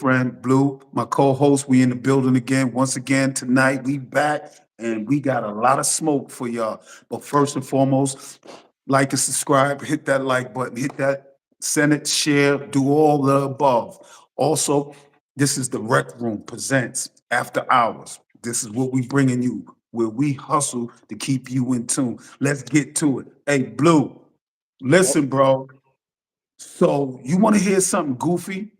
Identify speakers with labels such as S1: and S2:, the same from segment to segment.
S1: friend Blue, my co-host. We in the building again. Once again tonight, we back and we got a lot of smoke for y'all. But first and foremost, like and subscribe, hit that like button, hit that send it, share, do all the above. Also, this is the Rec Room presents After Hours. This is what we bringing you, where we hustle to keep you in tune. Let's get to it. Hey, Blue,
S2: Yep.
S1: listen, bro. So you want to hear something goofy?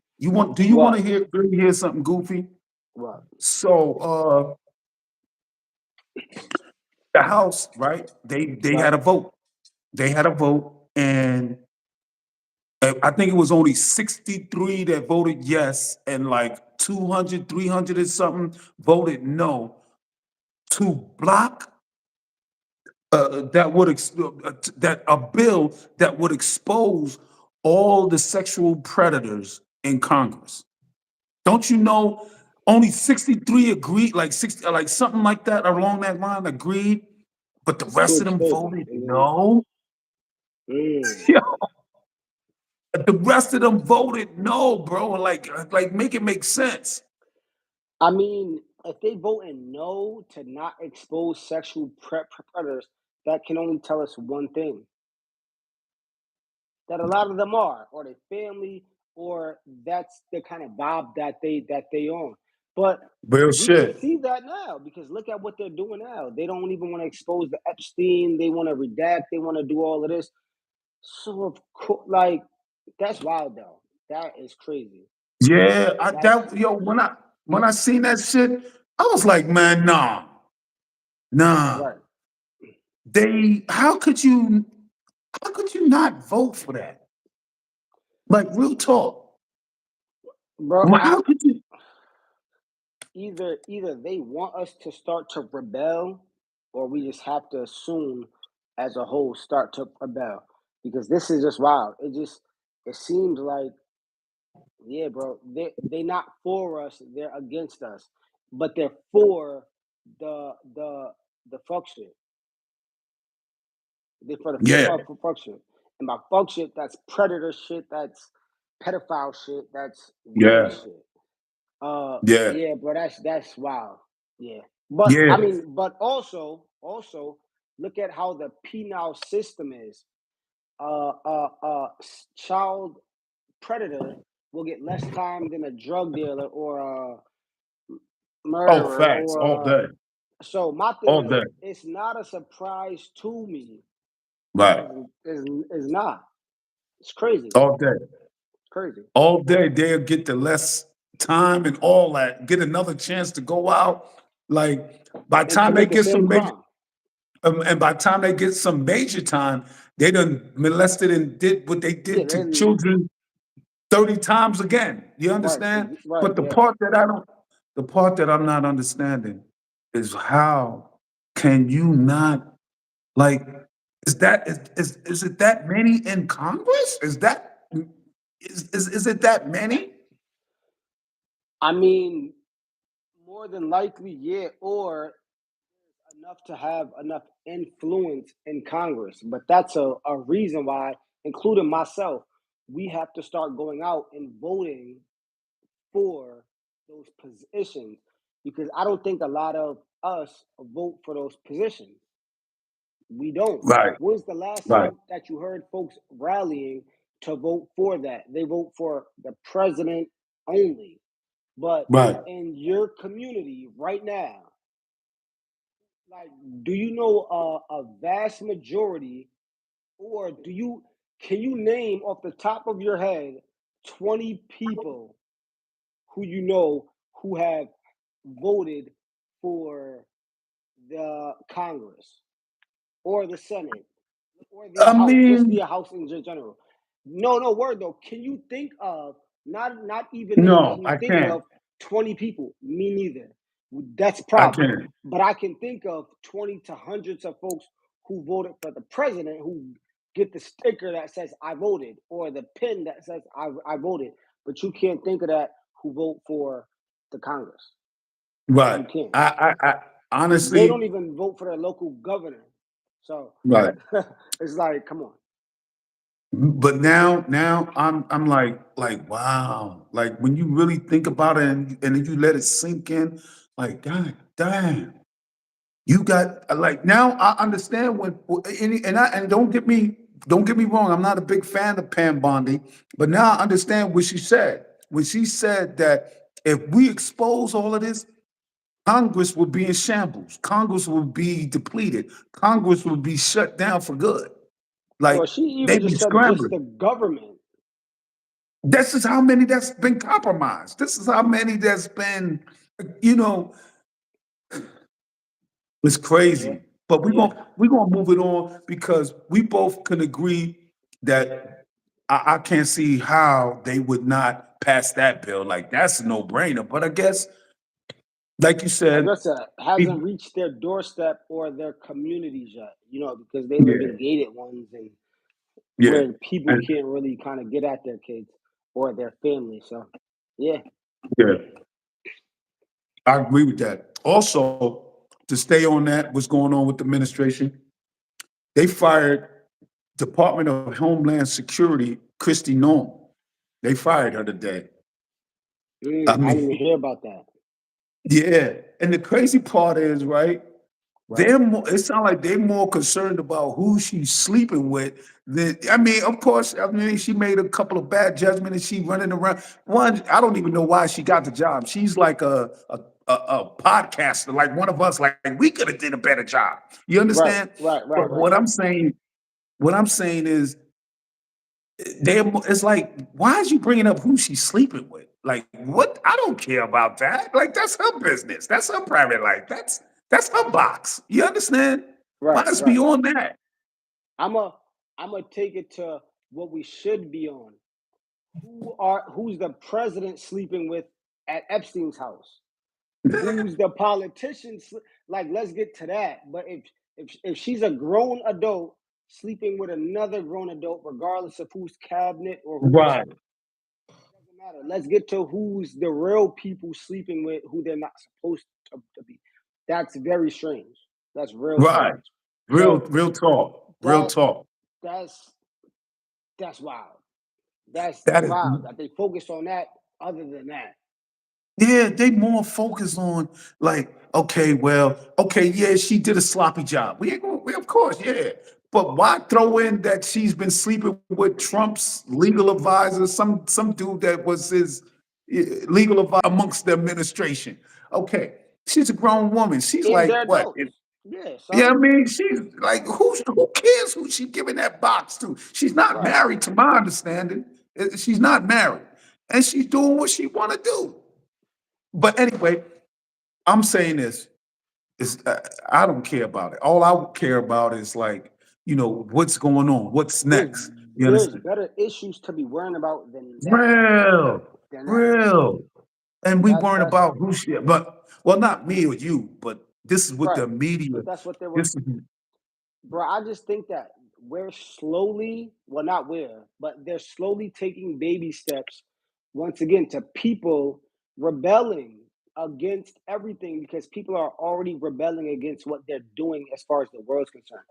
S1: Do you want
S2: What?
S1: to hear something goofy?
S2: What?
S1: So the House, right? They
S2: Right?
S1: had a vote. They had a vote, and I think it was only 63 that voted yes, and like 200, 300 or something voted no to block that a bill that would expose all the sexual predators in Congress. Don't you know only 63 agreed, like 60, like something like that along that line agreed, but the
S2: It's too
S1: rest of them
S2: expensive.
S1: voted
S2: And then,
S1: no?
S2: mm,
S1: Yeah, the rest of them voted no, bro. Like make it make sense.
S2: I mean, if they voting no to not expose sexual predators, that can only tell us one thing: that a lot of them are, or their family, or that's the kind of vibe that they on. But
S1: Real
S2: we can
S1: shit.
S2: see that now because look at what they're doing now. They don't even want to expose the Epstein. They want to redact. They want to do all of this. So of course, like that's wild though. That is crazy.
S1: Yeah,
S2: That's
S1: when I seen that shit, I was like, man, nah.
S2: right,
S1: They how could you not vote for that? Like real talk.
S2: bro.
S1: Well, how could you?
S2: Either they want us to start to rebel, or we just have to assume, as a whole, start to rebel because this is just wild. It seems like yeah, bro. They not for us. They're against us, but they're for the fuck shit. They for the
S1: Yeah,
S2: fuck shit. And by fuck shit, that's predator shit. That's pedophile shit. That's weird
S1: yeah,
S2: shit.
S1: yeah,
S2: Yeah, bro. That's wild. Yeah, but I
S1: yeah.
S2: mean, but also look at how the penal system is. Child predator will get less time than a drug dealer or a
S1: Oh,
S2: murderer
S1: facts all
S2: or
S1: day,
S2: so my thing
S1: all
S2: is
S1: day.
S2: it's not a surprise to me.
S1: Right,
S2: Is not. It's crazy.
S1: all day,
S2: It's crazy.
S1: all day. They'll get the less time and all that. Get another chance to go out. Like by the
S2: And
S1: time they
S2: commit the
S1: get
S2: same
S1: some major,
S2: crime.
S1: and by the time they get some major time, they done molested and did what they
S2: Yeah,
S1: did to
S2: then
S1: children 30 times again. You
S2: right,
S1: understand?
S2: right,
S1: But
S2: yeah.
S1: the part that I'm not understanding is how can you not like is it that many in Congress? Is it that many?
S2: I mean, more than likely, yeah, or enough to have enough influence in Congress. But that's a reason why, including myself, we have to start going out and voting for those positions because I don't think a lot of us vote for those positions. We don't.
S1: Right,
S2: When's the last
S1: right,
S2: time that you heard folks rallying to vote for that? They vote for the president only. But
S1: right.
S2: in your community right now, like, do you know a vast majority, or can you name off the top of your head 20 people who you know who have voted for the Congress or the Senate or the
S1: I
S2: House, just the
S1: mean,
S2: House in general? No, no, word though. Can you think of not even name?
S1: no,
S2: Can you
S1: I
S2: think
S1: can't.
S2: of 20 people? Me neither. That's a
S1: I
S2: problem.
S1: can't.
S2: But I can think of 20 to hundreds of folks who voted for the president who get the sticker that says I voted or the pin that says I voted. But you can't think of that who vote for the Congress.
S1: Right.
S2: You can't.
S1: I
S2: They
S1: honestly,
S2: don't even vote for their local governor. So
S1: right.
S2: it's like, come on.
S1: But now I'm like wow, like when you really think about it and then you let it sink in, like God damn, you got like now I understand when and don't get me wrong, I'm not a big fan of Pam Bondi, but now I understand what she said when she said that if we expose all of this, Congress will be in shambles, Congress will be depleted, Congress will be shut down for good.
S2: Well,
S1: Like
S2: she
S1: they
S2: even
S1: be
S2: just said just
S1: scrambling.
S2: the government.
S1: This is how many that's been compromised. This is how many that's been, you know, it's
S2: Yeah,
S1: crazy. But we're
S2: yeah.
S1: gonna we're gonna move it on because we both can agree that I can't see how they would not pass that bill. Like that's a no-brainer. But I guess, like you
S2: Like I
S1: said,
S2: said, hasn't
S1: people,
S2: reached their doorstep or their communities yet. Because they live
S1: yeah,
S2: in gated ones and
S1: yeah,
S2: where people
S1: and
S2: can't really kind of get at their kids or their family. So, yeah,
S1: yeah, I agree with that. Also, to stay on that, what's going on with the administration? They fired Department of Homeland Security, Christy Nome. They fired her today. I
S2: I didn't
S1: mean,
S2: even hear about that.
S1: yeah. And the crazy part is, right?
S2: Right,
S1: It sounds like they're more concerned about who she's sleeping with than, I mean, of course, I mean, she made a couple of bad judgments and she running around. One, I don't even know why she got the job. She's like a podcaster, like one of us, like we could have did a better job. You
S2: right,
S1: understand?
S2: right, right,
S1: But
S2: right.
S1: what I'm saying is it's like, why is you bringing up who she's sleeping with? Like, what? I don't care about that. Like, that's her business. That's her private life. That's her box. You understand?
S2: Right,
S1: Mine's
S2: right.
S1: beyond that.
S2: I'm a I'm gonna take it to what we should be on. Who's the president sleeping with at Epstein's house? Who's the politician? Like, let's get to that. But if she's a grown adult sleeping with another grown adult, regardless of whose cabinet or who's
S1: Right,
S2: doesn't matter. Let's get to who's the real people sleeping with who they're not supposed to be. That's very strange. That's real
S1: right.
S2: strange.
S1: Real,
S2: So
S1: real talk. Real
S2: that
S1: talk.
S2: that's that's wild. That's
S1: That is
S2: wild that they focus on that. Other than that,
S1: Yeah, they more focused on like, okay, well, okay, yeah, she did a sloppy job. Of course, yeah. But why throw in that she's been sleeping with Trump's legal advisor, some dude that was his legal advisor amongst the administration? Okay, she's a grown woman. She's
S2: and
S1: like
S2: they're
S1: what?
S2: adults. Yeah.
S1: Yeah, I
S2: So
S1: mean, she's like, who cares who she giving that box to? She's not
S2: right.
S1: married, to my understanding. She's not married, and she's doing what she want to do. But anyway, I'm saying this is I don't care about it. All I care about is like, what's going on, what's
S2: There's
S1: next. You
S2: there's
S1: understand?
S2: better issues to be worrying about than that.
S1: Real,
S2: Than that.
S1: real. And we weren't
S2: That's
S1: about who shit, but well, not me or you, but this is what
S2: right.
S1: the media.
S2: But that's what they were.
S1: This is
S2: Bro, I just think that we're slowly, well, not we're, but they're slowly taking baby steps once again to people rebelling against everything because people are already rebelling against what they're doing as far as the world's concerned,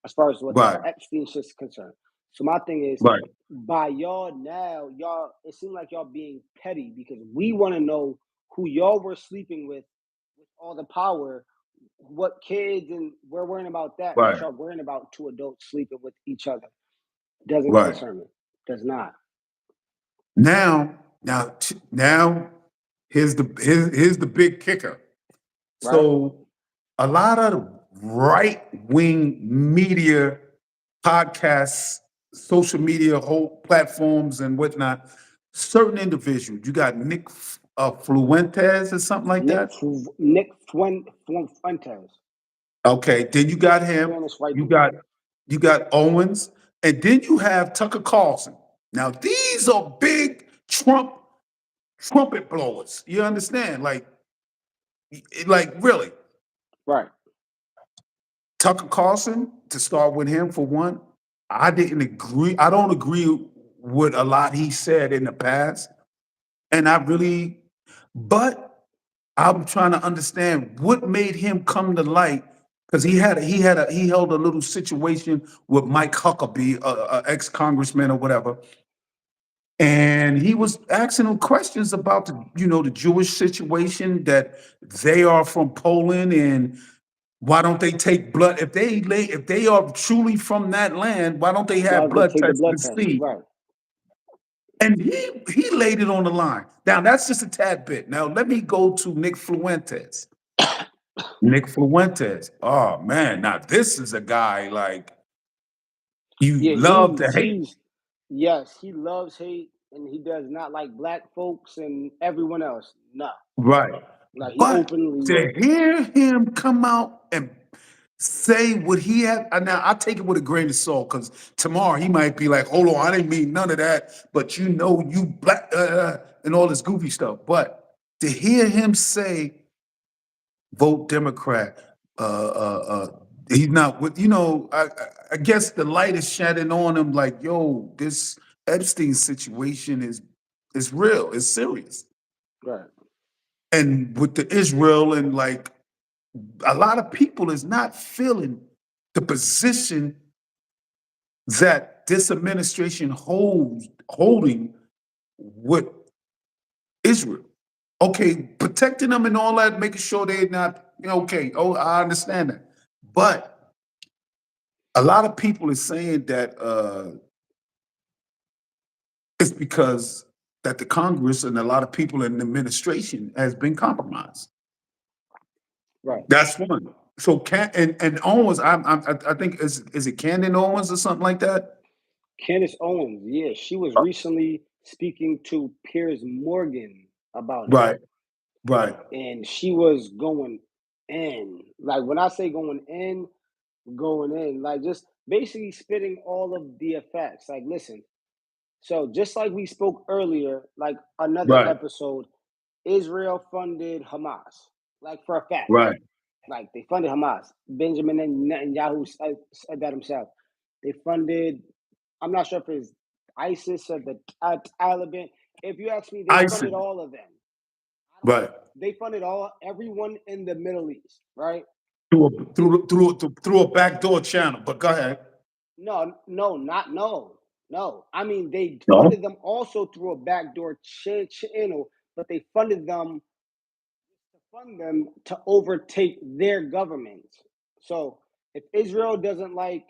S2: as far as what the
S1: right,
S2: Epstein shit's concerned. So my thing is,
S1: right,
S2: by y'all now, y'all, it seems like y'all being petty because we want to know who y'all were sleeping with all the power, what kids, and we're worrying about that, but
S1: right,
S2: y'all worrying about two adults sleeping with each other. Doesn't
S1: right.
S2: concern me. Does not.
S1: Now, here's the big kicker.
S2: Right?
S1: So a lot of right wing media, podcasts, social media, whole platforms, and whatnot. Certain individuals, you got Nick Fluentes or something like that.
S2: Nick Fuentes,
S1: Okay, then you got him.
S2: Spanish white
S1: You
S2: dude.
S1: got you got Owens, and then you have Tucker Carlson. Now these are big trumpet blowers. You understand? Like really,
S2: Right.
S1: Tucker Carlson, to start with him for one, I didn't agree. I don't agree with a lot he said in the past. And but I'm trying to understand what made him come to light because he held a little situation with Mike Huckabee, ex-congressman or whatever, and he was asking him questions about the Jewish situation, that they are from Poland, and why don't they take blood if they are truly from that land? Why don't they
S2: Why
S1: have
S2: don't they
S1: blood
S2: take the
S1: tests to
S2: blood test?
S1: see?
S2: Right.
S1: And he laid it on the line. Now that's just a tad bit. Now let me go to Nick Fuentes. Nick Fuentes. Oh man, now this is a guy like you
S2: Yeah,
S1: love to hate.
S2: yes, he loves hate and he does not like black folks and everyone else. No.
S1: Right.
S2: Like he
S1: But
S2: openly
S1: to hear him come out and say what he had, now I take it with a grain of salt, because tomorrow he might be like, hold on, I didn't mean none of that, but you black, and all this goofy stuff. But to hear him say, vote Democrat, he's not with, I guess the light is shedding on him like, yo, this Epstein situation is real, it's serious.
S2: right,
S1: And with the Israel, and like a lot of people is not feeling the position that this administration holding with Israel. Okay, protecting them and all that, making sure they're not, okay, oh, I understand that. But a lot of people is saying that it's because that the Congress and a lot of people in the administration has been compromised.
S2: right.
S1: That's one. So and Owens, I think is it Candace Owens or something like that?
S2: Candace Owens, yeah, she was
S1: Uh,
S2: recently speaking to Piers Morgan about it.
S1: Right, right.
S2: And she was going in. Like when I say going in, like just basically spitting all of the effects. Like, listen, so just like we spoke earlier, like another
S1: Right,
S2: episode, Israel funded Hamas, like for a fact.
S1: right.
S2: Like they funded Hamas. Benjamin Netanyahu said that himself. They funded. I'm not sure if it's ISIS or the Taliban. If you ask me, they funded
S1: Icing.
S2: all of them. I don't.
S1: Right.
S2: They funded everyone in the Middle East, right?
S1: Through a backdoor channel. But go ahead.
S2: No, no, not no, no. I mean, they
S1: No.
S2: funded them also through a backdoor channel, but they funded them to fund them to overtake their government. So if Israel doesn't like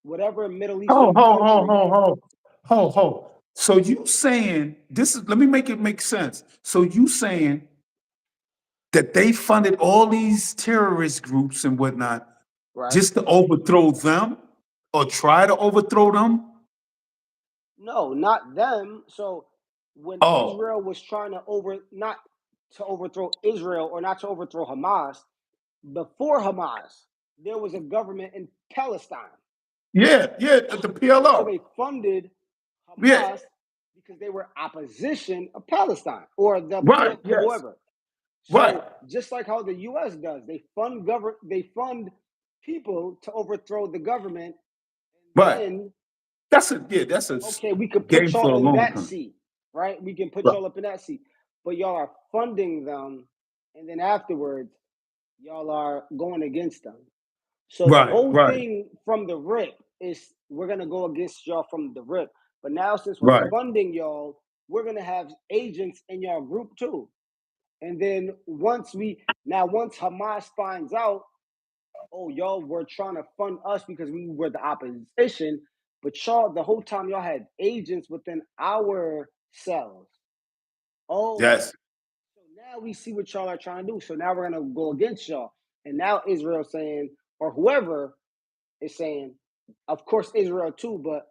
S2: whatever Middle
S1: Ho,
S2: Eastern
S1: ho, ho,
S2: country,
S1: ho, ho. Ho, ho. So you saying this is let me make it make sense. So you saying that they funded all these terrorist groups and whatnot
S2: right?
S1: just to overthrow them or try to overthrow them?
S2: No, not them. So when
S1: Oh,
S2: Israel was trying to not to overthrow Israel or not to overthrow Hamas, before Hamas, there was a government in Palestine.
S1: yeah, yeah, the
S2: So
S1: PLO.
S2: they funded
S1: Yeah,
S2: Hamas because they were opposition of Palestine or the
S1: right, yes,
S2: whoever.
S1: right,
S2: So just like how the US does, they fund people to overthrow the government, and
S1: right.
S2: then
S1: That's a
S2: okay, we could put
S1: game for
S2: y'all
S1: a
S2: in
S1: long
S2: that
S1: time.
S2: seat, right? We can put
S1: Right,
S2: y'all up in that seat. But y'all are funding them, and then afterwards, y'all are going against them. So the
S1: right,
S2: whole
S1: right,
S2: thing from the rip is we're gonna go against y'all from the rip. But now since we're
S1: right.
S2: funding y'all, we're gonna have agents in y'all group too. And then once Hamas finds out, oh y'all were trying to fund us because we were the opposition, but y'all the whole time y'all had agents within our cells. Oh,
S1: Yes,
S2: so now we see what y'all are trying to do. So now we're gonna go against y'all. And now Israel saying, or whoever is saying, of course Israel too, but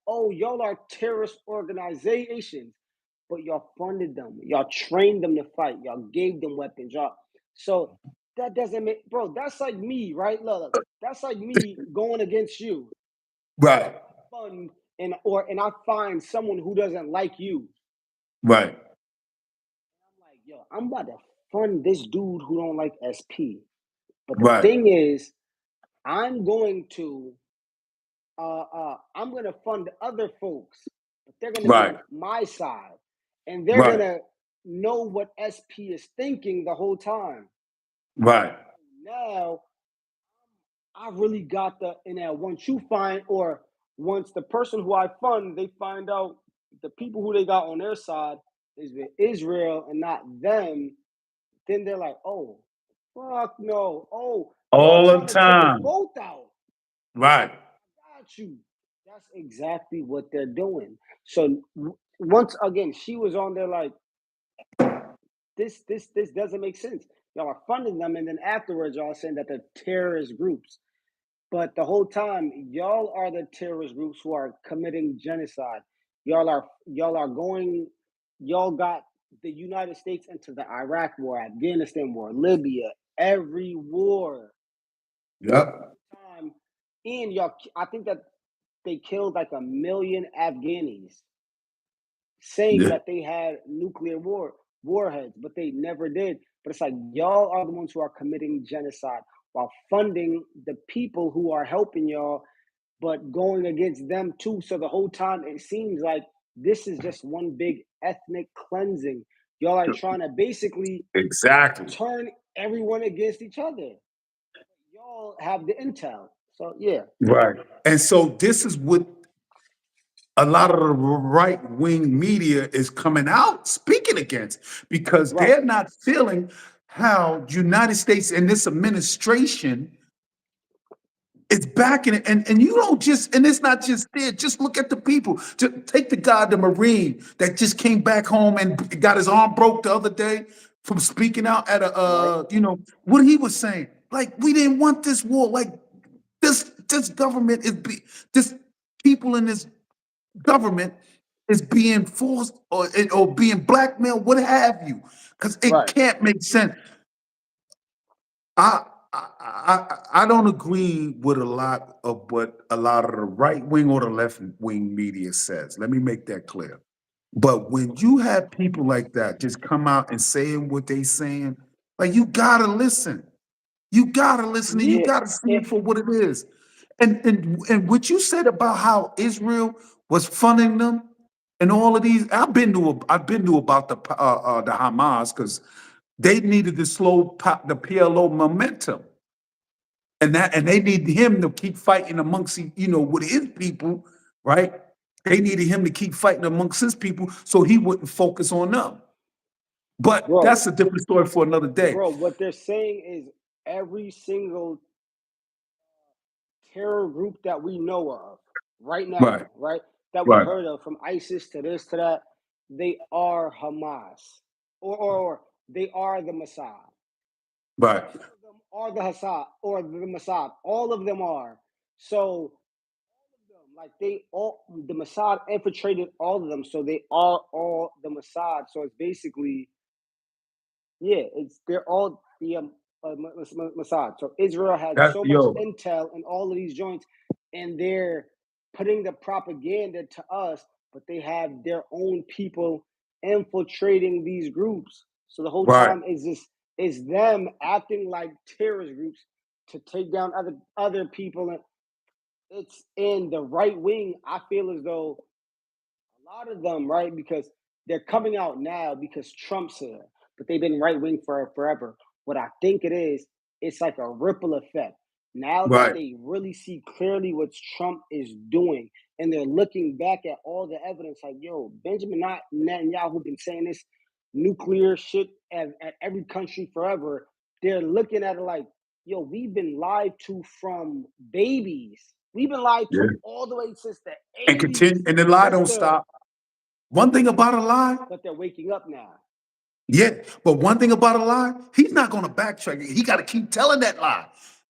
S2: oh, y'all are terrorist organizations, but y'all funded them, y'all trained them to fight, y'all gave them weapons, y'all. So that doesn't make, bro. That's like me, right? Look, that's like me going against you.
S1: right,
S2: Fund and I find someone who doesn't like you.
S1: right,
S2: I'm like, yo, I'm about to fund this dude who don't like SP. But the
S1: right,
S2: thing is, I'm going to I'm gonna fund other folks, but they're gonna be
S1: right,
S2: on my side, and they're
S1: right,
S2: gonna know what SP is thinking the whole time.
S1: right.
S2: Now I really got the and now once you find or once the person who I fund, they find out the people who they got on their side is with Israel and not them, then they're like, oh, fuck no. Oh, y'all
S1: All the
S2: trying to take us
S1: time.
S2: both out.
S1: Right.
S2: Got you. That's exactly what they're doing. So once again, she was on there like this doesn't make sense. Y'all are funding them, and then afterwards y'all saying that they're terrorist groups. But the whole time, y'all are the terrorist groups who are committing genocide. Y'all are going. Y'all got the United States into the Iraq War, Afghanistan War, Libya, every war.
S1: Yep.
S2: Time, and y'all, I think that they killed like 1 million Afghanis, saying
S1: Yeah.
S2: that they had nuclear warheads, but they never did. But it's like y'all are the ones who are committing genocide while funding the people who are helping y'all, but going against them too. So the whole time it seems like this is just one big ethnic cleansing. Y'all are trying to basically
S1: Exactly.
S2: turn everyone against each other. Y'all have the intel. So yeah.
S1: Right. And so this is what a lot of the right wing media is coming out speaking against because
S2: Right.
S1: they're not feeling how United States and this administration is backing it. And you don't just, and it's not just there. Just look at the people. Just take the guy, the Marine that just came back home and got his arm broke the other day from speaking out at a,
S2: Right.
S1: what he was saying. Like, we didn't want this war. Like, this government this people in this government is being forced or being blackmailed, what have you, because it
S2: Right.
S1: can't make sense. I, I don't agree with a lot of what a lot of the right wing or the left wing media says. Let me make that clear. But when you have people like that just come out and saying what they saying, like you gotta listen. You gotta listen and you
S2: Yeah.
S1: gotta see it
S2: It,
S1: for what it is. And what you said about how Israel was funding them and all of these, I've been to about the Hamas because they needed to slow the PLO momentum, and they need him to keep fighting amongst with his people, right? They needed him to keep fighting amongst his people so he wouldn't focus on them. But
S2: bro,
S1: that's a different story for another day.
S2: bro, what they're saying is every single terror group that we know of right
S1: Right,
S2: now, right? That we
S1: right,
S2: heard of, from ISIS to this to that, they are Hamas, or they are the Mossad.
S1: right,
S2: All of them are the Hassad or the Mossad. All of them are. So like they all the Mossad infiltrated all of them, so they are all the Mossad. So it's basically yeah, it's they're all the Mossad. So Israel had
S1: that's
S2: so much
S1: yo,
S2: intel in all of these joints, and they're putting the propaganda to us, but they have their own people infiltrating these groups. So the whole
S1: right.
S2: time is them acting like terrorist groups to take down other people, and it's in the right wing. I feel as though a lot of them, right? Because they're coming out now because Trump's here, but they've been right wing for forever. What I think it is, it's like a ripple effect. Now that
S1: Right.
S2: they really see clearly what Trump is doing, and they're looking back at all the evidence, like, yo, Benjamin Netanyahu been saying this nuclear shit at every country forever. They're looking at it like, yo, we've been lied to from babies. We've been lied
S1: Yeah.
S2: to all the way since the
S1: And continue,
S2: 80s,
S1: and the lie
S2: since
S1: don't
S2: the
S1: stop. One thing about a lie,
S2: but they're waking up now.
S1: yeah, but one thing about a lie, he's not going to backtrack. He got to keep telling that lie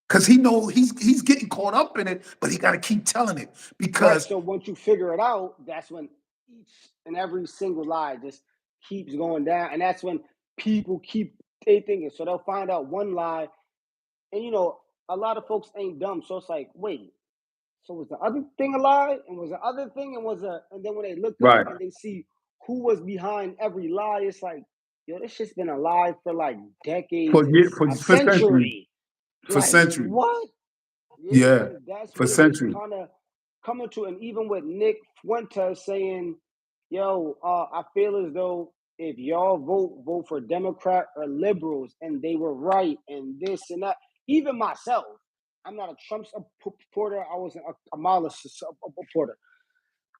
S1: because he know he's getting caught up in it, but he got to keep telling it
S2: Right.
S1: because
S2: So once you figure it out, that's when each and every single lie just keeps going down. And that's when people keep they thinking. So they'll find out one lie. And a lot of folks ain't dumb. So it's like, wait, so was the other thing a lie? And was the other thing and then when they look up
S1: right
S2: and they see who was behind every lie, it's like, yo, this shit's been a lie for like decades and a
S1: for centuries,
S2: century.
S1: for
S2: Like,
S1: centuries,
S2: what? Yeah,
S1: yeah,
S2: and that's
S1: for
S2: what it is
S1: centuries,
S2: kind of coming to. And even with Nick Fuentes saying, yo, I feel as though if y'all vote for Democrat or liberals, and they were right, and this and that. even myself, I'm not a Trump supporter. I wasn't a Kamala supporter.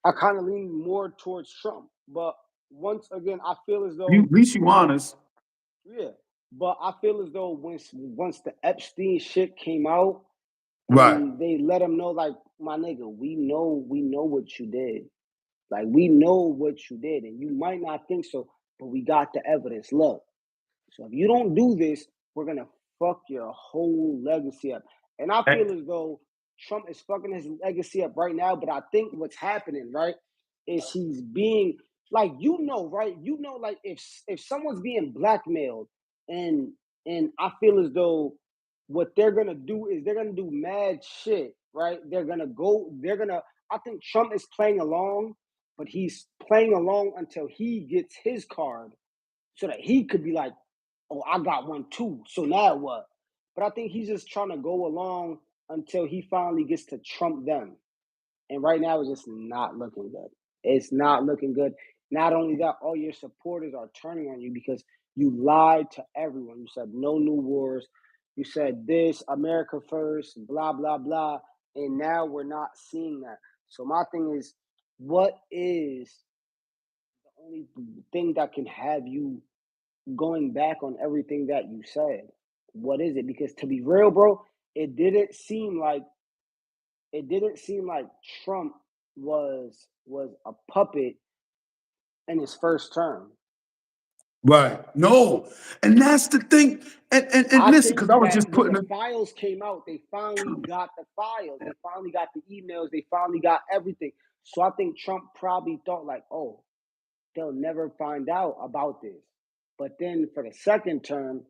S2: I kind of lean more towards Trump. But once again, I feel as
S1: You,
S2: though,
S1: at least you honest.
S2: yeah, but I feel as though once the Epstein shit came out
S1: Right.
S2: and they let him know, like, my nigga, we know what you did. Like, we know what you did, and you might not think so, but we got the evidence. Look, so if you don't do this, we're gonna fuck your whole legacy up. And I
S1: Eh,
S2: feel as though Trump is fucking his legacy up right now. But I think what's happening, right, is he's being like, right? Like, if someone's being blackmailed, and I feel as though what they're gonna do is they're gonna do mad shit, right? I think Trump is playing along, but he's playing along until he gets his card so that he could be like, oh, I got one too. So now what? But I think he's just trying to go along until he finally gets to trump them. And right now, it's just not looking good. It's not looking good. Not only that, all your supporters are turning on you because you lied to everyone. You said no new wars. You said this, America first, blah, blah, blah. And now we're not seeing that. So my thing is, what is the only thing that can have you going back on everything that you said? What is it? Because to be real, bro, it didn't seem like it didn't seem like Trump was a puppet in his first term.
S1: right. No. And that's the thing. And
S2: I
S1: listen, because I
S2: think
S1: was
S2: that
S1: just
S2: when
S1: putting
S2: the
S1: it.
S2: files came out, they finally got the files. They finally got the emails. They finally got everything. So I think Trump probably thought like, oh, they'll never find out about this. But then for the second term,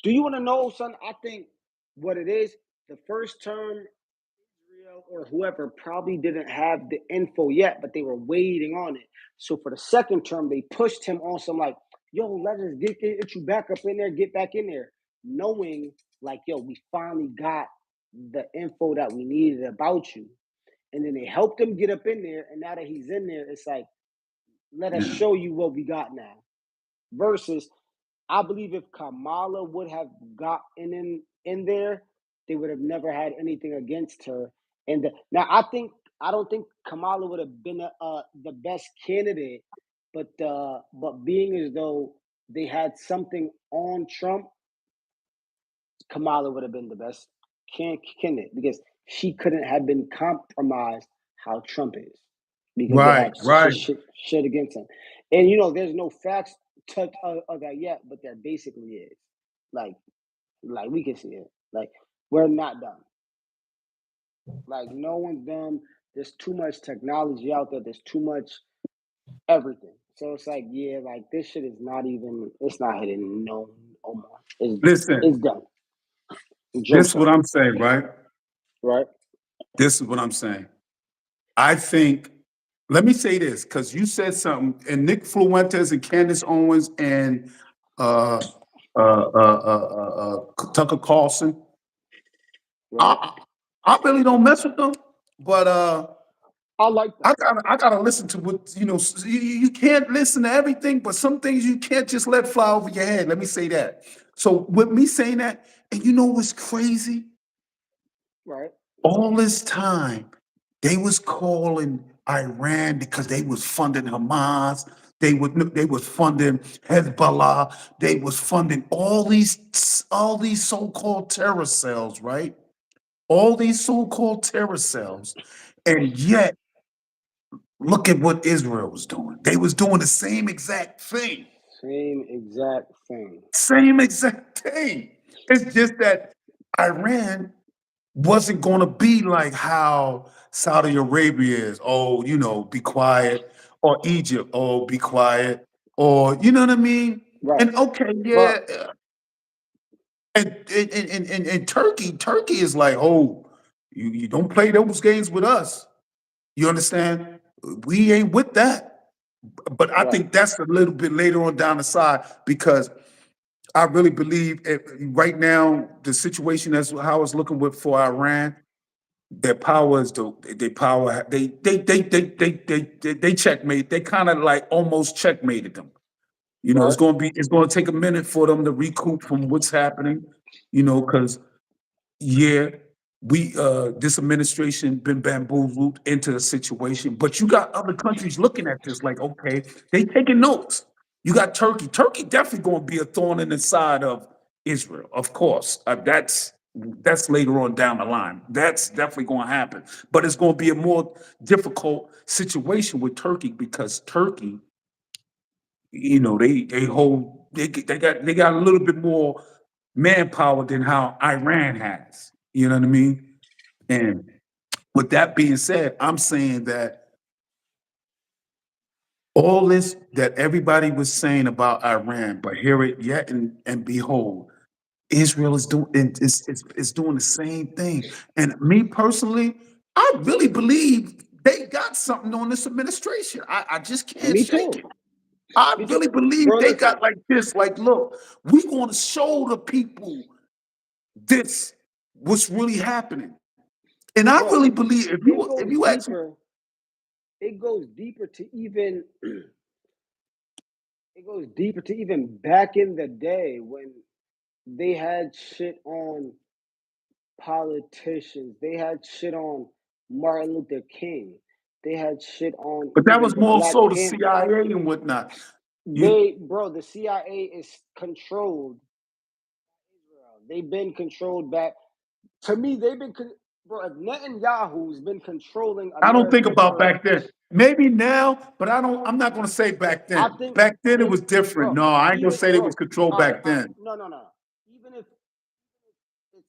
S2: do you want to know, son? I think what it is, the first term, Israel or whoever probably didn't have the info yet, but they were waiting on it. So for the second term, they pushed him on some like, yo, let us get you back up in there, get back in there, knowing like, yo, we finally got the info that we needed about you. And then they helped him get up in there. And now that he's in there, it's like, let us
S1: Yeah.
S2: show you what we got now. Versus I believe if Kamala would have got in there, they would have never had anything against her. And now I don't think Kamala would have been the best candidate, but being as though they had something on Trump, Kamala would have been the best candidate because she couldn't have been compromised how Trump is because they
S1: Right,
S2: have
S1: right.
S2: shit against him. And there's no facts of that yet, but there basically is. Like, we can see it. Like, we're not done. Like, no one's done. There's too much technology out there. There's too much everything. So it's like, yeah, like this shit is not even. It's not hitting no more.
S1: Listen,
S2: It's done.
S1: this
S2: Joke's
S1: is what
S2: on.
S1: I'm saying, right?
S2: Right.
S1: This is what I'm saying. I think, let me say this, because you said something, and Nick Fuentes and Candace Owens and uh, Tucker Carlson,
S2: Right.
S1: I, I really don't mess with them, but
S2: I like them.
S1: I gotta listen to what you can't listen to everything, but some things you can't just let fly over your head. Let me say that. So with me saying that, and you know what's crazy?
S2: Right.
S1: All this time, they was calling Iran because they was funding Hamas. They was funding Hezbollah. They was funding all these so-called terror cells, right? All these so-called terror cells, and yet look at what Israel was doing. They was doing the same exact thing.
S2: Same exact thing.
S1: Same exact thing. It's just that Iran wasn't going to be like how Saudi Arabia is. Oh, be quiet. Or Egypt. Oh, be quiet. Or, you know what I mean?
S2: Right.
S1: And okay,
S2: But
S1: yeah. And Turkey is like, oh, you don't play those games with us. You understand? We ain't with that. But I
S2: right.
S1: think that's a little bit later on down the side because I really believe right now the situation as how it's looking with for Iran, their power is their power. They checkmate. They kind of like almost checkmated them.
S2: Right.
S1: It's going to take a minute for them to recoup from what's happening. Because yeah, we this administration been bamboozled into a situation, but you got other countries looking at this like, okay, they taking notes. You got Turkey. Turkey definitely going to be a thorn in the side of Israel, of course. That's later on down the line. That's definitely going to happen, but it's going to be a more difficult situation with Turkey because Turkey, they got a little bit more manpower than how Iran has. You know what I mean? And with that being said, I'm saying that all this that everybody was saying about Iran, but hear it yet and behold, Israel is doing the same thing. And me personally, I really believe they got something on this administration. I just can't
S2: Me
S1: shake
S2: too.
S1: it. I
S2: Me too.
S1: really believe
S2: Bro,
S1: they got
S2: listen,
S1: like this. Like, look, we're going to show the people this what's really happening. And I
S2: bro,
S1: really believe if
S2: it
S1: you if
S2: goes
S1: you ask me,
S2: deeper. It goes deeper to even it goes deeper to even back in the day when they had shit on politicians. They had shit on Martin Luther King. They had shit on
S1: but that
S2: even
S1: was
S2: the
S1: more
S2: Black
S1: so the
S2: Panther.
S1: CIA and whatnot. You
S2: Bro, the CIA is controlled Israel. They've been controlled back. To me, bro. If Netanyahu's been controlling
S1: I don't think
S2: America
S1: about
S2: for,
S1: back then. Maybe now, but I'm not gonna say back
S2: I
S1: then.
S2: think
S1: Back then it
S2: if
S1: was different.
S2: bro,
S1: No, I ain't gonna
S2: even
S1: say it was
S2: bro,
S1: controlled back
S2: all right,
S1: then.
S2: no, no, no. Even if it's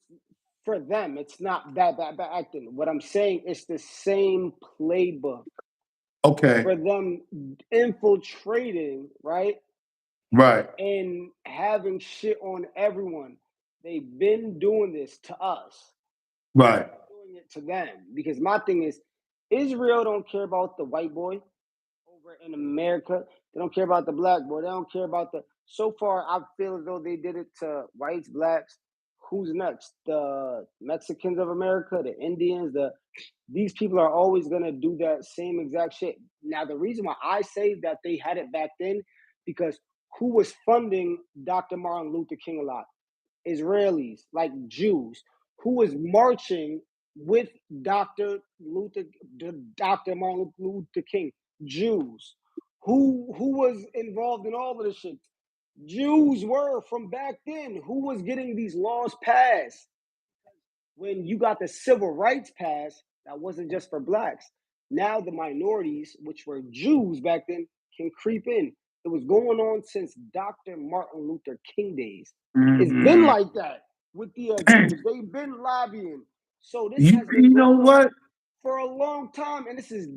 S2: for them, it's not that acting. What I'm saying is the same playbook
S1: Okay.
S2: for them infiltrating, right?
S1: Right.
S2: And having shit on everyone. They've been doing this to us.
S1: Right.
S2: Doing it to them. Because my thing is, Israel don't care about the white boy over in America. They don't care about the black boy. They don't care about the. So far, I feel as though they did it to whites, blacks. Who's next? The Mexicans of America, the Indians, these people are always gonna do that same exact shit. Now, the reason why I say that they had it back then, because who was funding Dr. Martin Luther King a lot? Israelis, like Jews, who was marching with Dr. Martin Luther King, Jews, who was involved in all of this shit. Jews were from back then. Who was getting these laws passed? When you got the civil rights passed, that wasn't just for blacks. Now the minorities, which were Jews back then, can creep in. It was going on since Dr. Martin Luther King days. It's been
S1: Mhm.
S2: like that with the Jews. They've been lobbying. So this
S1: You
S2: has been
S1: you know
S2: going on
S1: what?
S2: for a long time, and this is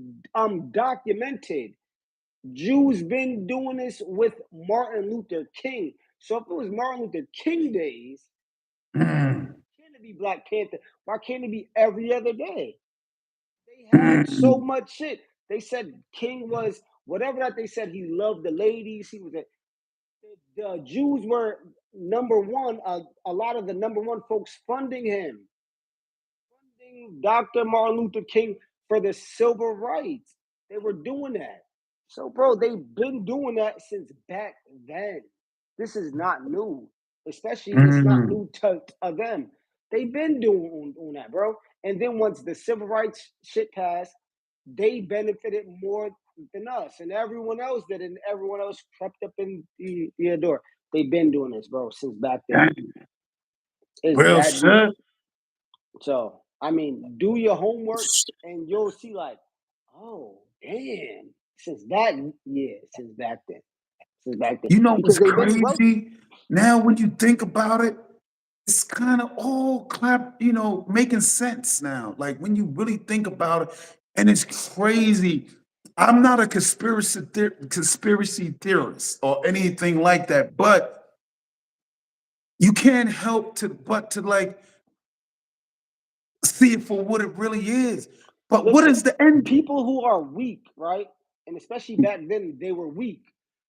S2: documented. Jews been doing this with Martin Luther King. So if it was Martin Luther King days,
S1: Mm,
S2: can't it be Black Panther? Why can't it be every other day? They had so
S1: mm,
S2: much shit. They said King was whatever that they said. He loved the ladies. The Jews were number one. A lot of the number one folks funding him, funding Dr. Martin Luther King for the civil rights. They were doing that. So, bro, they've been doing that since back then. This is not new. Especially, it's not
S1: mm.
S2: new to them. They've been doing on that, bro. And then once the civil rights shit passed, they benefited more than us, and everyone else did, and everyone else crept up in the door. They've been doing this, bro, since back then.
S1: Dang.
S2: It's
S1: Real
S2: that deep.
S1: shit.
S2: So, I mean, do your homework, and you'll see, like, oh, damn, since back then,
S1: You know what's
S2: because they've been well.
S1: crazy? Now when you think about it, it's kind of all making sense now. Like when you really think about it, and it's crazy. I'm not a conspiracy theorist or anything like that, but you can't help to like see it for what it really is. But what
S2: Listen,
S1: is the end?
S2: people who are weak, right? And especially back then, they were weak.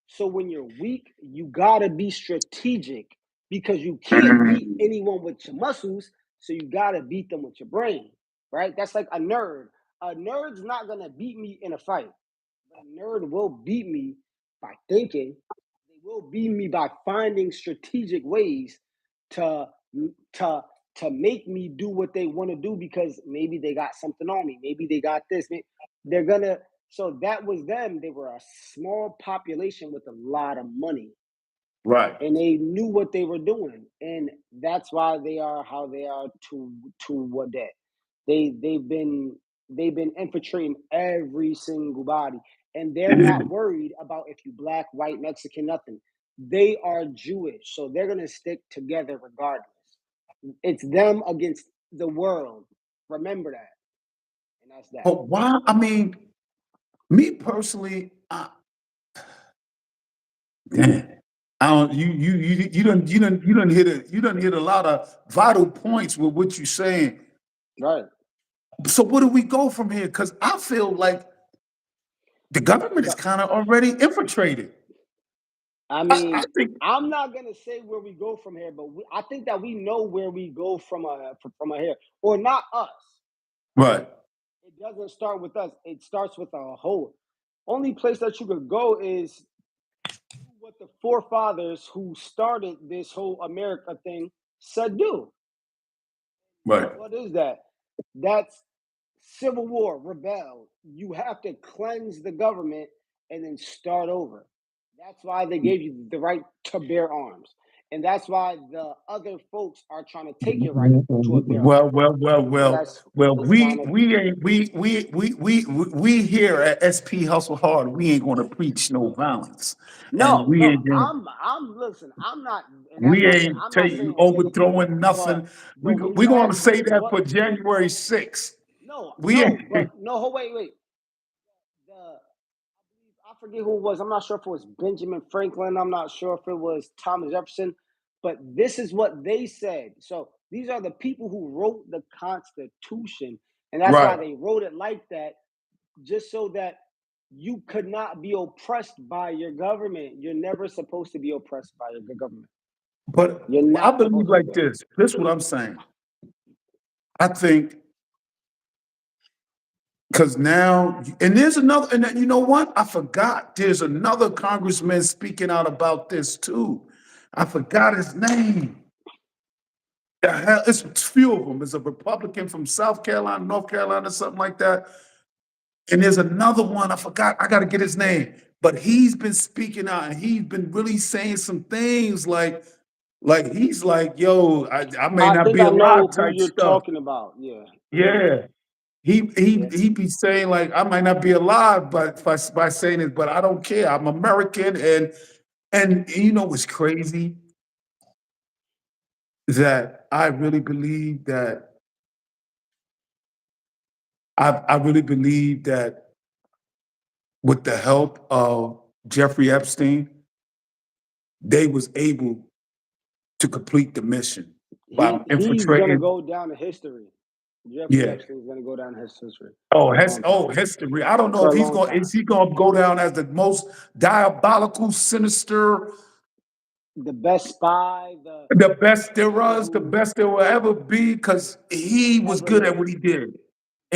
S2: So when you're weak, you gotta be strategic because you can't beat
S1: Mm,
S2: anyone with your muscles. So you gotta beat them with your brain, right? That's like a nerd. A nerd's not gonna beat me in a fight, but a nerd will beat me by thinking. They will beat me by finding strategic ways to to make me do what they want to do because maybe they got something on me. Maybe they got this. They're gonna. So that was them. They were a small population with a lot of money,
S1: Right.
S2: and they knew what they were doing, and that's why they are how they are to what that they've been infiltrating every single body, and they're not worried about if you black, white, Mexican, nothing. They are Jewish, so they're gonna stick together regardless. It's them against the world. Remember that, and that's that.
S1: But why? I mean, me personally, damn, I don't. You done hit a lot of vital points with what you're saying.
S2: Right.
S1: So where do we go from here? Because I feel like the government is
S2: So
S1: kind of already infiltrated.
S2: I
S1: I
S2: mean,
S1: think
S2: I'm not gonna say where we go from here, but I think that we know where we go from here, or not us.
S1: right,
S2: It doesn't start with us. It starts with a whole. Only place that you could go is what the forefathers who started this whole America thing said do.
S1: right.
S2: What is that? That's civil war, rebel. You have to cleanse the government and then start over. That's why they gave you the right to bear arms. And that's why the other folks are trying to take your right to bear arms. So that's it's kind of
S1: We here at SP Hustle Hard, we ain't gonna preach no violence, and
S2: no, no. I'm listen. I'm not, and that's
S1: we
S2: what I'm saying.
S1: ain't
S2: I'm not
S1: taking
S2: saying hate,
S1: overthrowing
S2: but
S1: nothing.
S2: when
S1: We
S2: you
S1: gonna
S2: ask me
S1: say that
S2: what,
S1: for January 6th.
S2: no,
S1: We
S2: no,
S1: ain't
S2: but no. Wait. I forget who it was. I'm not sure if it was Benjamin Franklin. I'm not sure if it was Thomas Jefferson, but this is what they said. So these are the people who wrote the Constitution, and that's why
S1: right.
S2: they wrote it like that, just so that you could not be oppressed by your government. You're never supposed to be oppressed by your government.
S1: But
S2: You're
S1: I
S2: not
S1: believe
S2: supposed to do
S1: like
S2: that.
S1: this. This is what I'm saying. I think because now, and there's another, and you know what? I forgot. There's another congressman speaking out about this too. I forgot his name. The hell, it's a few of them. There's a Republican from South Carolina, North Carolina, something like that. And there's another one. I forgot. I got to get his name. But he's been speaking out, and he's been really saying some things like he's like, yo, I may
S2: I
S1: not
S2: think
S1: be
S2: I know
S1: alive
S2: who
S1: type
S2: you're
S1: stuff.
S2: talking about. Yeah,
S1: Yeah.
S2: yeah.
S1: He be saying like I might not be alive, but by saying it, but I don't care. I'm American, and you know what's crazy that I really believe that I really believe that with the help of Jeffrey Epstein, they was able to complete the mission by
S2: He's gonna
S1: infiltrating.
S2: go down in history. Jeffrey
S1: Yeah.
S2: Epstein's gonna go down in his history
S1: Oh,
S2: for a long time.
S1: history. I don't know
S2: For
S1: if
S2: a long
S1: is
S2: time.
S1: he gonna go down as the most diabolical, sinister,
S2: The best spy,
S1: the best there
S2: person
S1: was, the
S2: who
S1: best there will ever be, because he was
S2: ever
S1: good at
S2: lived.
S1: what he did.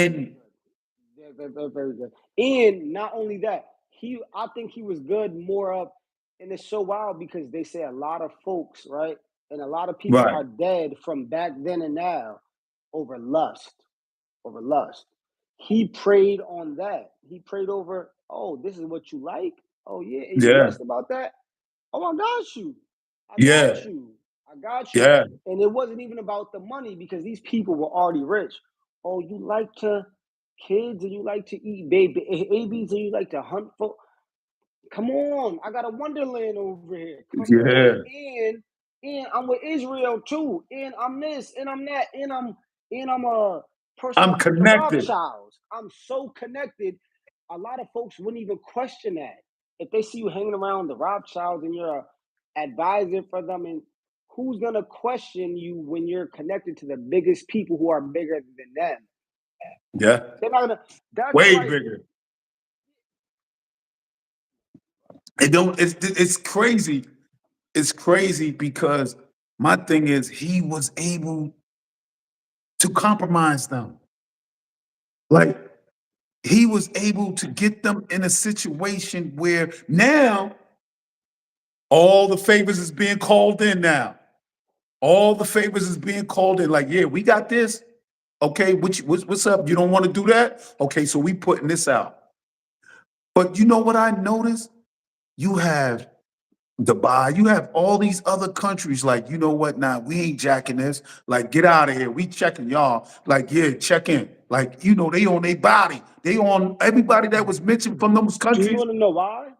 S2: Very
S1: And
S2: good. Very good. And not only that, I think he was good more of, and it's so wild because they say a lot of folks, right? And a lot of people
S1: right,
S2: are dead from back then and now over lust. Over lust. He prayed on that. He prayed over, oh, this is what you like. Oh, yeah. And you
S1: yeah,
S2: lust about that? Oh, I got you. I
S1: yeah,
S2: got you. I got you.
S1: yeah.
S2: And it wasn't even about the money because these people were already rich. Oh, you like to kids and you like to eat babies and you like to hunt for. Come on, I got a wonderland over here. Come on,
S1: Yeah,
S2: and I'm with Israel too, and I'm this, and I'm that, and I'm a person
S1: I'm
S2: with the
S1: connected.
S2: Rothschilds. I'm so connected. A lot of folks wouldn't even question that if they see you hanging around the Rothschilds and you're a advisor for them. And who's gonna question you when you're connected to the biggest people who are bigger than them?
S1: Yeah,
S2: They're not gonna. That's
S1: way
S2: why.
S1: bigger. It don't. It's crazy. It's crazy because my thing is he was able to compromise them. Like he was able to get them in a situation where now all the favors is being called in now. All the favors is being called in. Like, yeah, we got this. Okay, what's up? You don't want to do that? Okay, so we putting this out. But you know what I noticed? You have Dubai, you have all these other countries like, you know what, now we ain't jacking this. Like, get out of here. We checking y'all. Like, yeah, check in. Like, you know, they on their body. They on everybody that was mentioned from those
S2: Do you
S1: countries.
S2: want to know why?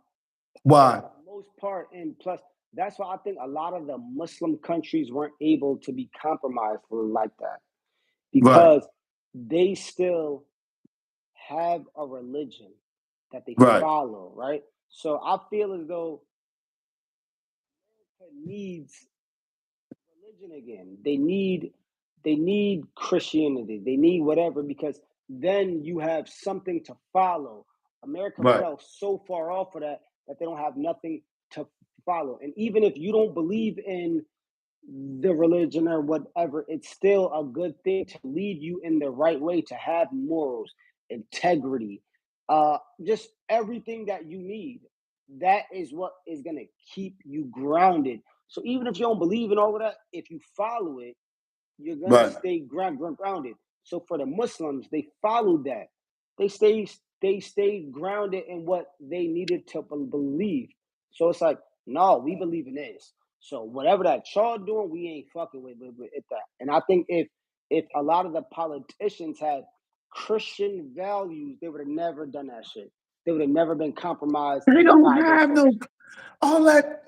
S1: Why?
S2: For the most part, and plus, that's why I think a lot of the Muslim countries weren't able to be compromised like that
S1: Right,
S2: because they still have a religion that they
S1: right,
S2: follow, right? So I feel as though it needs religion again. They need Christianity. They need whatever because then you have something to follow. America
S1: right,
S2: fell so far off of that they don't have nothing to follow. And even if you don't believe in the religion or whatever, it's still a good thing to lead you in the right way, to have morals, integrity, just everything that you need. That is what is going to keep you grounded. So even if you don't believe in all of that, if you follow it, you're gonna
S1: right,
S2: stay grounded. So for the Muslims, they followed that. They stayed grounded in what they needed to believe. So it's like, no, we believe in this. So whatever that y'all doing, we ain't fucking with it that. And I think if a lot of the politicians had Christian values, they would have never done that shit. They would have never been compromised
S1: they don't
S2: by those
S1: have no
S2: folks.
S1: all that,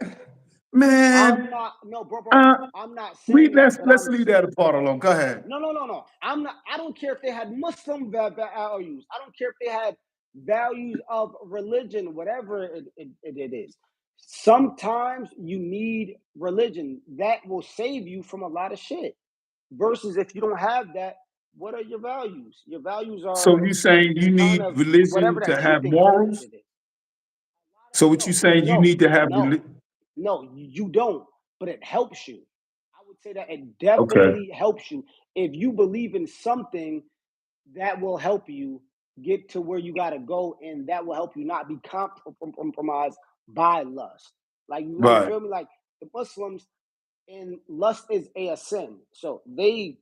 S2: I'm
S1: man.
S2: not no bro.
S1: Uh,
S2: I'm not
S1: we
S2: saying that, but
S1: let's leave that apart alone. Go ahead.
S2: no. I'm not. I don't care if they had Muslim values. I don't care if they had values of religion, whatever it is. Sometimes you need religion that will save you from a lot of shit. Versus if you don't have that, what are your values? Your values
S1: So
S2: are
S1: you saying you
S2: kind
S1: need
S2: of whatever
S1: religion to
S2: that you
S1: have
S2: think
S1: morals?
S2: it is.
S1: So what you
S2: No,
S1: saying you
S2: no,
S1: need to have
S2: no, no, you don't, but it helps you. I would say that it
S1: okay,
S2: definitely helps you. If you believe in something, that will help you get to where you got to go, and that will help you not be compromised by lust. Like you
S1: right,
S2: feel me? Like the Muslims, and lust is a sin, so they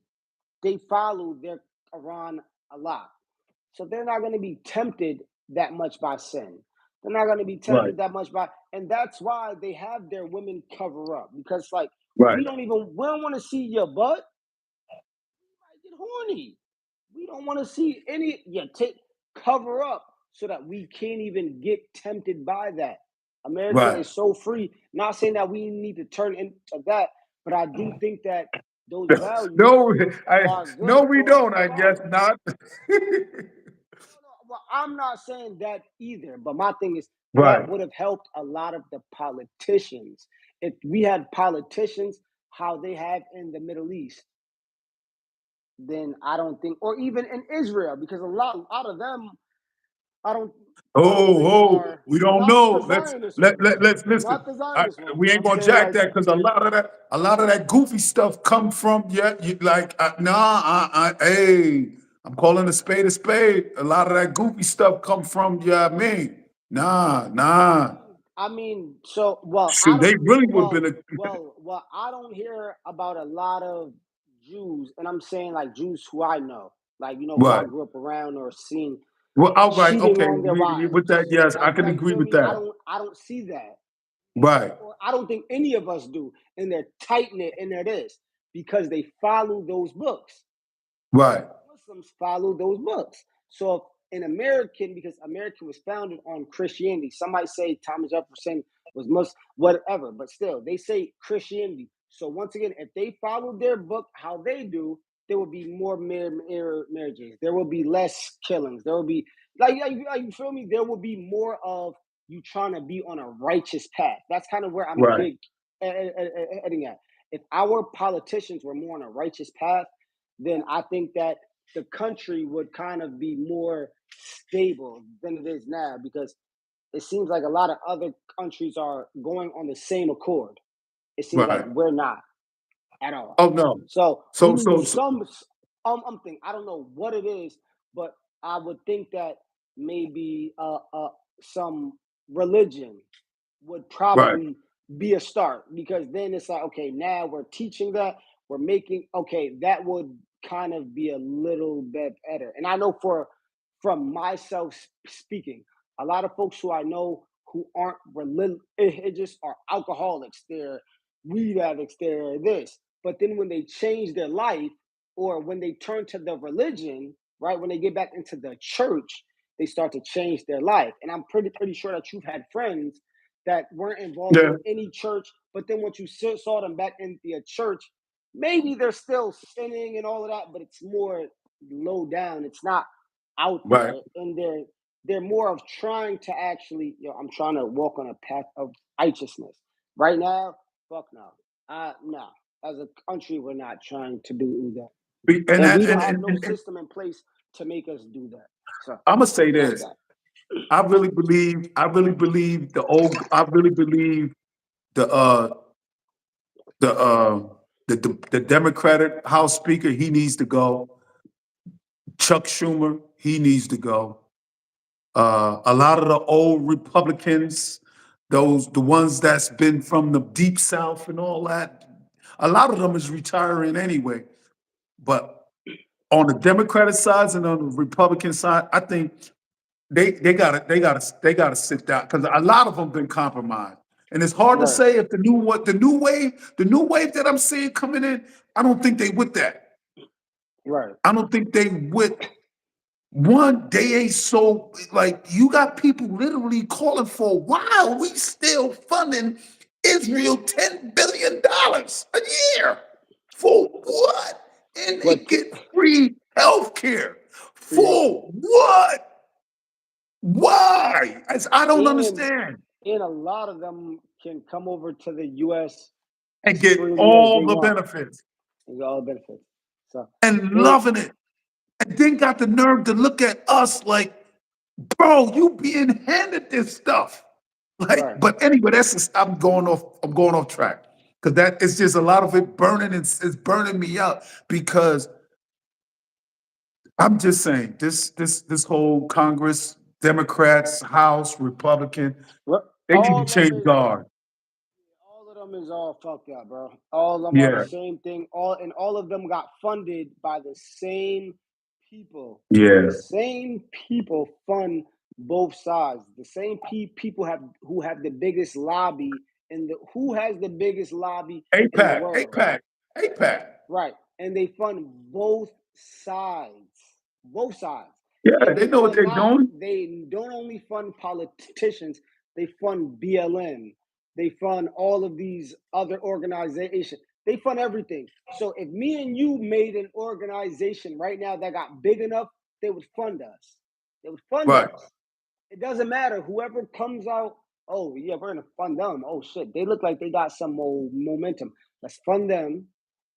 S2: follow their Quran a lot. So they're not going to be tempted that much by sin. They're not going to be
S1: right,
S2: tempted that much by, and that's why they have their women cover up because, like,
S1: right,
S2: we don't want to see your butt. We might get horny. We don't want to see any, yeah, cover up so that we can't even get tempted by that. America
S1: right.
S2: is so free. Not saying that we need to turn into that, but I do think that those values
S1: No,
S2: are
S1: no,
S2: good
S1: we
S2: for us
S1: don't.
S2: to
S1: I guess
S2: follow.
S1: not.
S2: No, well, I'm not saying that either, but my thing is that
S1: Right.
S2: would have helped a lot of the politicians. If we had politicians how they have in the Middle East, then I don't think, or even in Israel, because a lot of them, I don't, I don't
S1: Oh,
S2: think
S1: oh,
S2: are
S1: we don't
S2: not the
S1: know.
S2: Zionist ones,
S1: Let's listen.
S2: not the Zionist ones.
S1: We ain't
S2: I'm
S1: gonna
S2: saying
S1: jack
S2: like,
S1: that because a lot of that goofy stuff come from yeah. You, like nah, hey, I'm calling a spade a spade. A lot of that goofy stuff come from yeah. Me, nah, nah.
S2: so well, I
S1: Shoot, they
S2: don't,
S1: really would have
S2: well,
S1: been a
S2: well, I don't hear about a lot of Jews, and I'm saying like Jews who I know, like who I
S1: right.
S2: grew up around or seen
S1: Well, outright,
S2: cheating
S1: okay.
S2: on their
S1: With that,
S2: wives.
S1: yes, I can
S2: Like you
S1: agree
S2: feel
S1: with
S2: me?
S1: that.
S2: I don't see that,
S1: Right,
S2: or I don't think any of us do, and they're tight knit in their this because they follow those books.
S1: right,
S2: Muslims follow those books. So if an American, because America was founded on Christianity, some might say Thomas Jefferson was Muslim, whatever, but still, they say Christianity. So once again, if they follow their book how they do, there will be more marriages. There will be less killings. There will be like you feel me. There will be more of you trying to be on a righteous path. That's kind of where I'm
S1: right,
S2: heading at. If our politicians were more on a righteous path, then I think that the country would kind of be more stable than it is now because it seems like a lot of other countries are going on the same accord. It seems like
S1: right.
S2: we're not at all.
S1: Oh no.
S2: So we
S1: So
S2: need
S1: so, so
S2: some. I'm thinking. I don't know what it is, but I would think that maybe some religion would
S1: right.
S2: probably be a start, because then it's like, okay, now we're teaching that, we're making, okay, that would kind of be a little bit better. And I know from myself speaking, a lot of folks who I know who aren't religious are alcoholics, they're weed addicts, they're this. But then when they change their life, or when they turn to the religion, right, when they get back into the church, they start to change their life. And I'm pretty sure that you've had friends that weren't involved
S1: Yeah.
S2: in any church, but then once you saw them back in the church, maybe they're still sinning and all of that, but it's more low down. It's not out
S1: Right.
S2: there, and they're more of trying to actually, I'm trying to walk on a path of righteousness. Right now, fuck no. No. As a country, we're not trying to do that.
S1: And
S2: And
S1: that
S2: we don't have no
S1: and
S2: system in place to make us do that. So
S1: I'm gonna say
S2: that's
S1: this.
S2: that.
S1: I really believe the the the Democratic House Speaker, he needs to go. Chuck Schumer, he needs to go. A lot of the old Republicans, the ones that's been from the deep South and all that, a lot of them is retiring anyway. But on the Democratic side and on the Republican side, I think they gotta sit down because a lot of them been compromised. And it's hard to
S2: Right,
S1: say if the new wave that I'm seeing coming in, I don't think they with that.
S2: right.
S1: I don't think they with one, they ain't so like you got people literally calling for why are we still funding Israel $10 billion a year? For what? And they
S2: But
S1: get free health care.
S2: yep.
S1: For what? Why? I don't
S2: And
S1: understand.
S2: and a lot of them can come over to the US
S1: And
S2: as
S1: get
S2: freely as
S1: all
S2: they
S1: the
S2: want
S1: benefits
S2: and get all the benefits. So
S1: and
S2: it
S1: loving it. And then got the nerve to look at us like, bro, you being handed this stuff. Like,
S2: right.
S1: but anyway, that's just, I'm going off track. Cause that it's just a lot of it burning, it's burning me up because I'm just saying this whole Congress, Democrats, House, Republican, they need to
S2: All of them
S1: change
S2: is
S1: guard.
S2: all of them is all fucked up, bro. All of them are the
S1: Yeah,
S2: same thing. All of them got funded by the same people. The
S1: yeah.
S2: same people fund both sides. The same people who have the biggest lobby in the who has the biggest lobby in the
S1: APAC,
S2: world.
S1: APAC, APAC.
S2: Right. And they fund both sides. Both sides.
S1: Yeah,
S2: And
S1: they know what they're doing.
S2: they don't only fund politicians, they fund BLM. They fund all of these other organizations. They fund everything. So if me and you made an organization right now that got big enough, they would fund us. They would fund
S1: Right,
S2: us. It doesn't matter. Whoever comes out, oh yeah, we're gonna fund them. Oh shit, they look like they got some momentum. Let's fund them,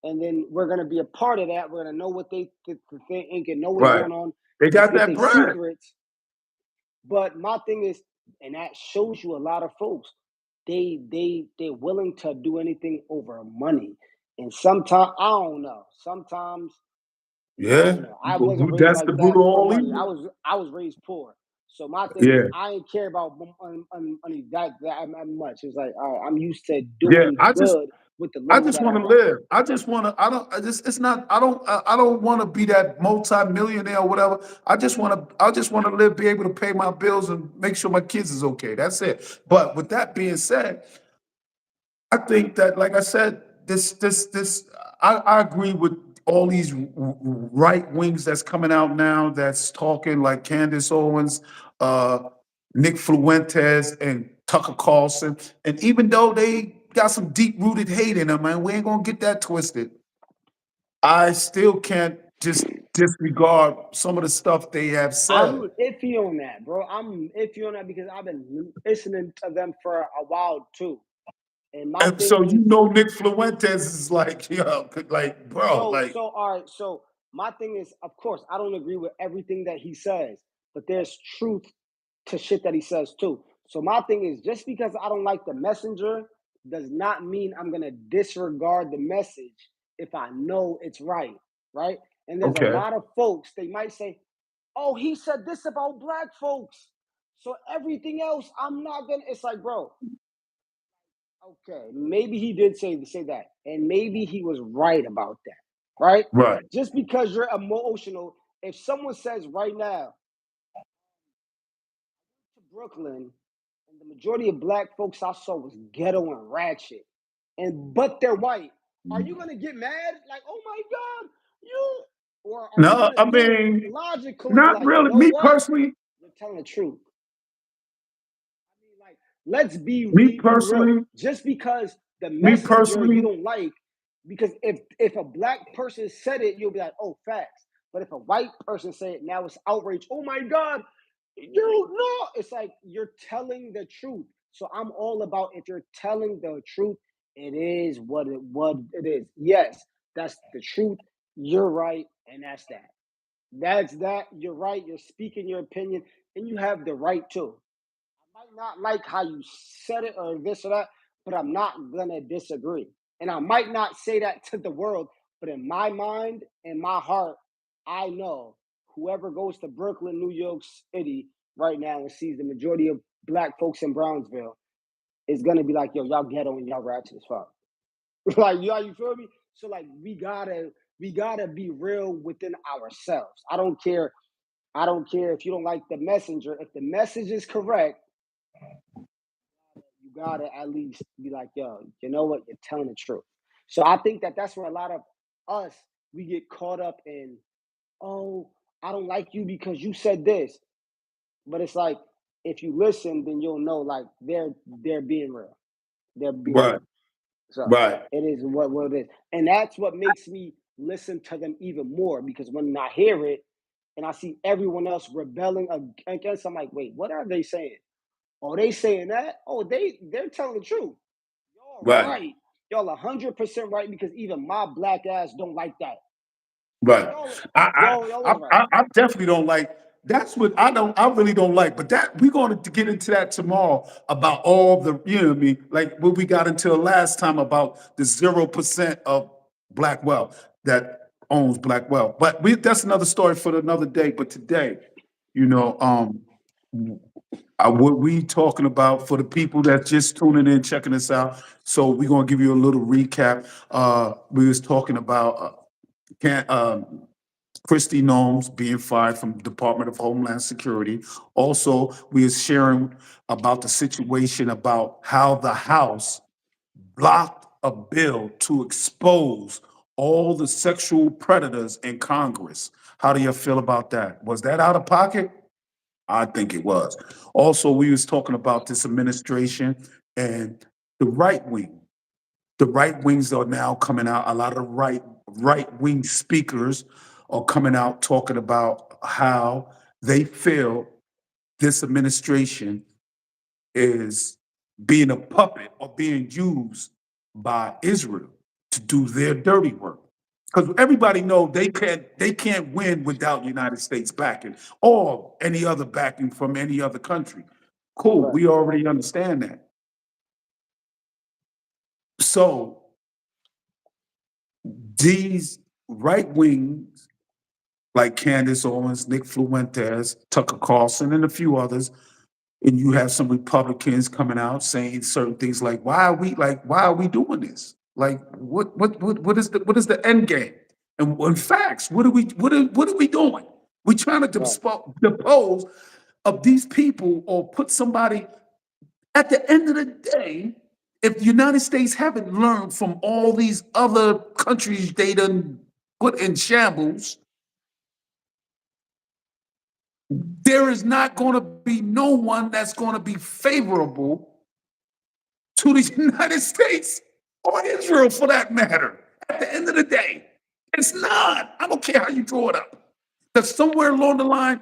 S2: and then we're gonna be a part of that. We're gonna know what they think and know what's
S1: right.
S2: going on.
S1: They
S2: Let's
S1: got
S2: get
S1: that
S2: their
S1: bread.
S2: secrets. But my thing is, and that shows you a lot of folks. They're willing to do anything over money, and sometimes I don't know. Sometimes I
S1: Yeah,
S2: don't know. I wasn't raised
S1: that's the
S2: like
S1: root
S2: that
S1: of
S2: for
S1: all
S2: money.
S1: evil.
S2: I was raised poor. So my thing is,
S1: Yeah,
S2: I ain't care about money that much. It's like, all right, I'm used to
S1: yeah.
S2: doing good with the
S1: I
S2: little
S1: just
S2: that I
S1: want to
S2: got.
S1: live. I just want to. I don't. I just. It's not. I don't want to be that multi-millionaire or whatever. I just want to. I just want to live, be able to pay my bills and make sure my kids is okay. That's it. But with that being said, I think that, like I said, this. I agree with all these right wings that's coming out now. That's talking like Candace Owens, uh, Nick Fuentes, and Tucker Carlson. And even though they got some deep rooted hate in them, man, we ain't gonna get that twisted. I still can't just disregard some of the stuff they have said.
S2: I'm iffy on that, bro. I'm iffy on that because I've been listening to them for a while too. And my
S1: And so
S2: thing
S1: you
S2: is,
S1: know Nick Fuentes is like, yo, like, bro, like,
S2: all right. So my thing is, of course, I don't agree with everything that he says, but there's truth to shit that he says too. So my thing is, just because I don't like the messenger does not mean I'm gonna disregard the message if I know it's right, right? And there's a
S1: okay.
S2: lot of folks, they might say, "Oh, he said this about black folks, so everything else I'm not gonna." It's like, bro, Okay, maybe he did say that, and maybe he was right about that, right?
S1: Right.
S2: Just because you're emotional, if someone says right now to Brooklyn, and the majority of black folks I saw was ghetto and ratchet, and but they're white, are you gonna get mad? Like, oh my god, you, or are you
S1: No,
S2: gonna
S1: I
S2: think
S1: mean,
S2: logically,
S1: not
S2: like, you
S1: really.
S2: know
S1: Me
S2: what?
S1: personally,
S2: You're telling the truth. I mean, like, let's be
S1: me
S2: be real.
S1: personally,
S2: Just because the
S1: me
S2: messenger you
S1: personally,
S2: don't like, because if a black person said it, you'll be like, oh, facts. But if a white person say it, now it's outrage. Oh my god, you know, it's like you're telling the truth. So I'm all about, if you're telling the truth, it is what it is. Yes, that's the truth. You're right, and that's that. That's that. You're right. You're speaking your opinion, and you have the right to. I might not like how you said it or this or that, but I'm not gonna disagree. And I might not say that to the world, but in my mind, in my heart, I know whoever goes to Brooklyn, New York City right now and sees the majority of black folks in Brownsville is gonna be like, yo, y'all ghetto and y'all ratchet as fuck. Like, you feel me? So like we gotta be real within ourselves. I don't care if you don't like the messenger. If the message is correct, you gotta at least be like, yo, you know what? You're telling the truth. So I think that that's where a lot of us, we get caught up in, oh, I don't like you because you said this. But it's like, if you listen, then you'll know, like, they're being real. They're being
S1: right,
S2: real. So
S1: right,
S2: it is what it is, and that's what makes me listen to them even more, because when I hear it and I see everyone else rebelling against, I'm like, wait, what are they saying? Oh, they saying that? Oh, they're telling the truth. Y'all
S1: right.
S2: right. Y'all 100% right, because even my black ass don't like that.
S1: Right.
S2: Y'all,
S1: I
S2: y'all
S1: I
S2: is right.
S1: I definitely don't like. That's what I don't. I really don't like. But that we're going to get into that tomorrow about all the. You know what I mean? Like what we got into last time about the 0% of black wealth that owns black wealth. But that's another story for another day. But today, you know, what we talking about for the people that's just tuning in, checking us out. So we're gonna give you a little recap. We was talking about. Can Christy Gnomes being fired from the Department of Homeland Security. Also, we are sharing about the situation about how the House blocked a bill to expose all the sexual predators in Congress. How do you feel about that? Was that out of pocket? I think it was. Also, we was talking about this administration and the right wing. The right wings are now coming out. A lot of right wing speakers are coming out talking about how they feel this administration is being a puppet or being used by Israel to do their dirty work. Because everybody know they can't win without United States backing or any other backing from any other country. Cool,
S2: Right.
S1: we already understand that. So these right wings like Candace Owens, Nick Fuentes, Tucker Carlson, and a few others, and you have some Republicans coming out saying certain things like, why are we doing this? Like, what is the end game? And in facts, what are we doing? We're trying to
S2: Right.
S1: depose of these people or put somebody at the end of the day, if the United States haven't learned from all these other countries they done put in shambles, there is not going to be no one that's going to be favorable to the United States or Israel for that matter. At the end of the day, it's not. I don't care how you draw it up. Because somewhere along the line,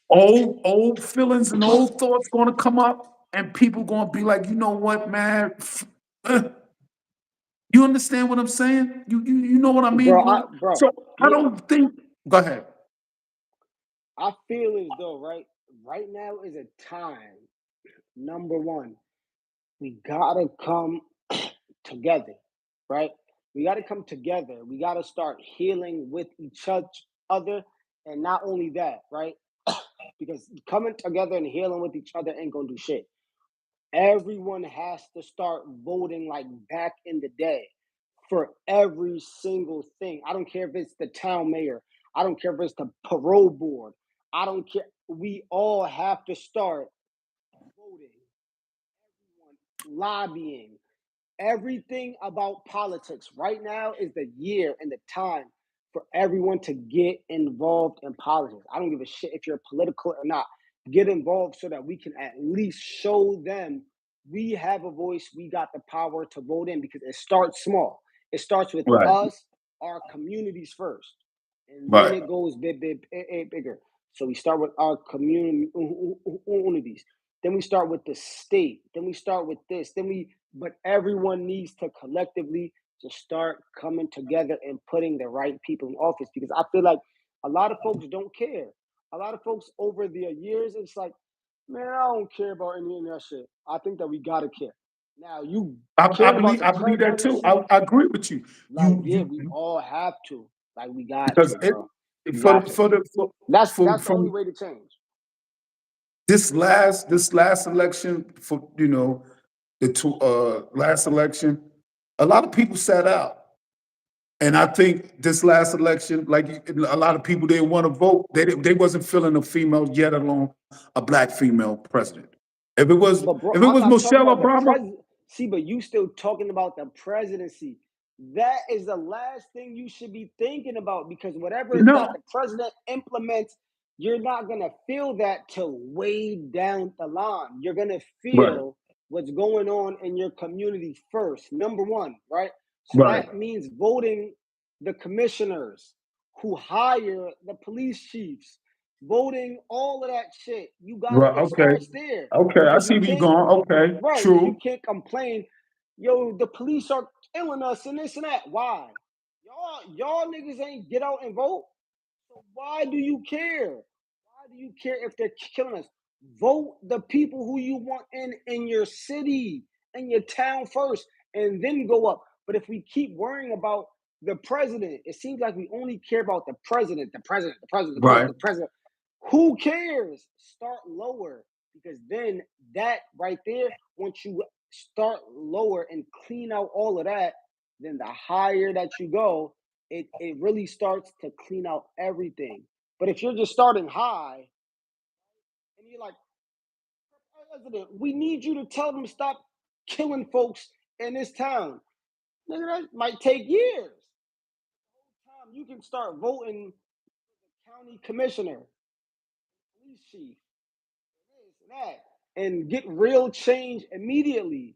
S1: old feelings and old thoughts going to come up, and people going to be like, you know what, man? You understand what I'm saying? You know what I mean,
S2: Bro,
S1: Blue?
S2: bro,
S1: So I
S2: yeah,
S1: don't think. Go ahead.
S2: I feel as though right now is a time. Number one, we gotta come together, right? We gotta come together. We gotta start healing with each other, and not only that, right? Because coming together and healing with each other ain't gonna do shit. Everyone has to start voting like back in the day for every single thing. I don't care if it's the town mayor. I don't care if it's the parole board. I don't care. We all have to start voting, lobbying, everything about politics. Right now is the year and the time for everyone to get involved in politics. I don't give a shit if you're political or not. Get involved so that we can at least show them we have a voice, we got the power to vote in, because it starts small. It starts with
S1: Right.
S2: us, our communities first, and then
S1: Right.
S2: it goes bigger. So we start with our communities. Then we start with the state. Then we start with this. But everyone needs to collectively just start coming together and putting the right people in office, because I feel like a lot of folks don't care. A lot of folks over the years, it's like, man, I don't care about any of that shit. I think that we gotta care. Now, you caring about the
S1: I believe that too.
S2: presidency,
S1: I agree with you.
S2: like, yeah,
S1: You
S2: we all have to. Like, we got
S1: because
S2: to, bro. We
S1: for
S2: got
S1: the
S2: to. That's the only
S1: from
S2: way to change.
S1: this last election for the last election, a lot of people sat out. And I think this last election, like a lot of people didn't want to vote. They wasn't feeling a female, yet alone a black female president.
S2: But bro,
S1: If it
S2: I'm
S1: was
S2: not talking
S1: Michelle
S2: about the
S1: Obama,
S2: president. See, but you still talking about the presidency. That is the last thing you should be thinking about, because whatever that
S1: no,
S2: the president implements, you're not gonna feel that till way down the line. You're gonna
S1: right,
S2: feel what's going on in your community first. Number one, right? So
S1: right,
S2: that means voting the commissioners who hire the police chiefs, voting all of that shit. You got
S1: right.
S2: it
S1: Okay,
S2: starts there,
S1: okay. I
S2: because
S1: see
S2: you
S1: where you're
S2: can't,
S1: going. Okay,
S2: right, because you
S1: true.
S2: can't complain, yo, the police are killing us and this and that. Why? Y'all niggas ain't get out and vote. So why do you care? Why do you care if they're killing us? Vote the people who you want in your city, in your town first, and then go up. But if we keep worrying about the president, it seems like we only care about the president, the president, the president, the president,
S1: Right,
S2: the president. Who cares? Start lower, because then that right there, once you start lower and clean out all of that, then the higher that you go, it really starts to clean out everything. But if you're just starting high and you're like, president, we need you to tell them stop killing folks in this town. Nigga, that might take years. You can start voting county commissioner, police chief, this and that, and get real change immediately.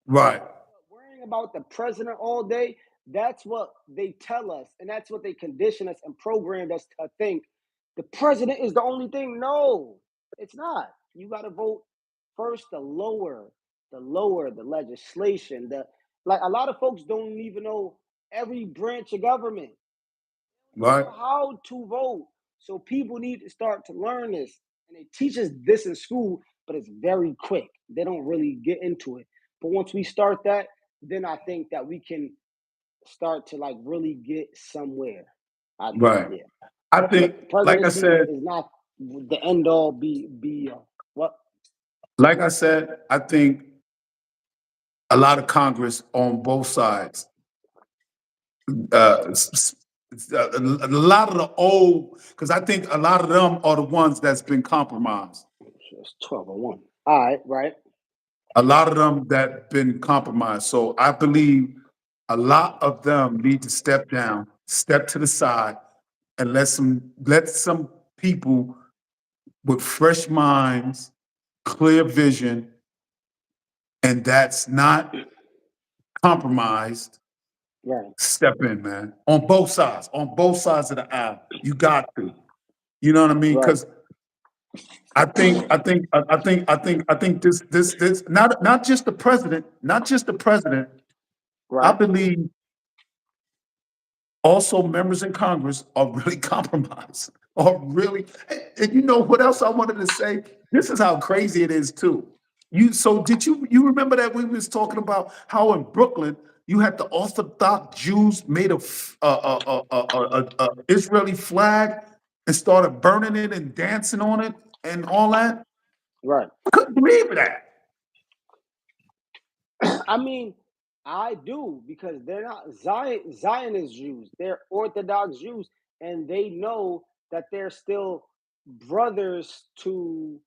S1: right,
S2: Worrying about the president all day, that's what they tell us, and that's what they condition us and programmed us to think. The president is the only thing. No, it's not. You got to vote first the legislation, the like a lot of folks don't even know every branch of government,
S1: right,
S2: know how to vote. So people need to start to learn this. And they teach us this in school, but it's very quick. They don't really get into it. But once we start that, then I think that we can start to like really get somewhere. I think,
S1: right.
S2: yeah.
S1: I think,
S2: But
S1: like I
S2: presidency
S1: said,
S2: is not the end all be what?
S1: I think a lot of Congress on both sides, a lot of the old, because I think a lot of them are the ones that's been compromised.
S2: It's 1201. All right, right,
S1: A lot of them that been compromised. So I believe a lot of them need to step down, step to the side, and let some people with fresh minds, clear vision, and that's not compromised.
S2: right,
S1: Step in, man. On both sides of the aisle, you got to. You know what I mean?
S2: right,
S1: Because I think this not just the president, not just the president. I
S2: right,
S1: believe also members in Congress are really compromised. Are really, and you know what else I wanted to say? This is how crazy it is too. You remember that we was talking about how in Brooklyn you had the Orthodox Jews made a Israeli flag and started burning it and dancing on it and all that?
S2: right.
S1: I couldn't believe that.
S2: I mean, I do because they're not Zionist Jews. They're Orthodox Jews, and they know that they're still brothers to.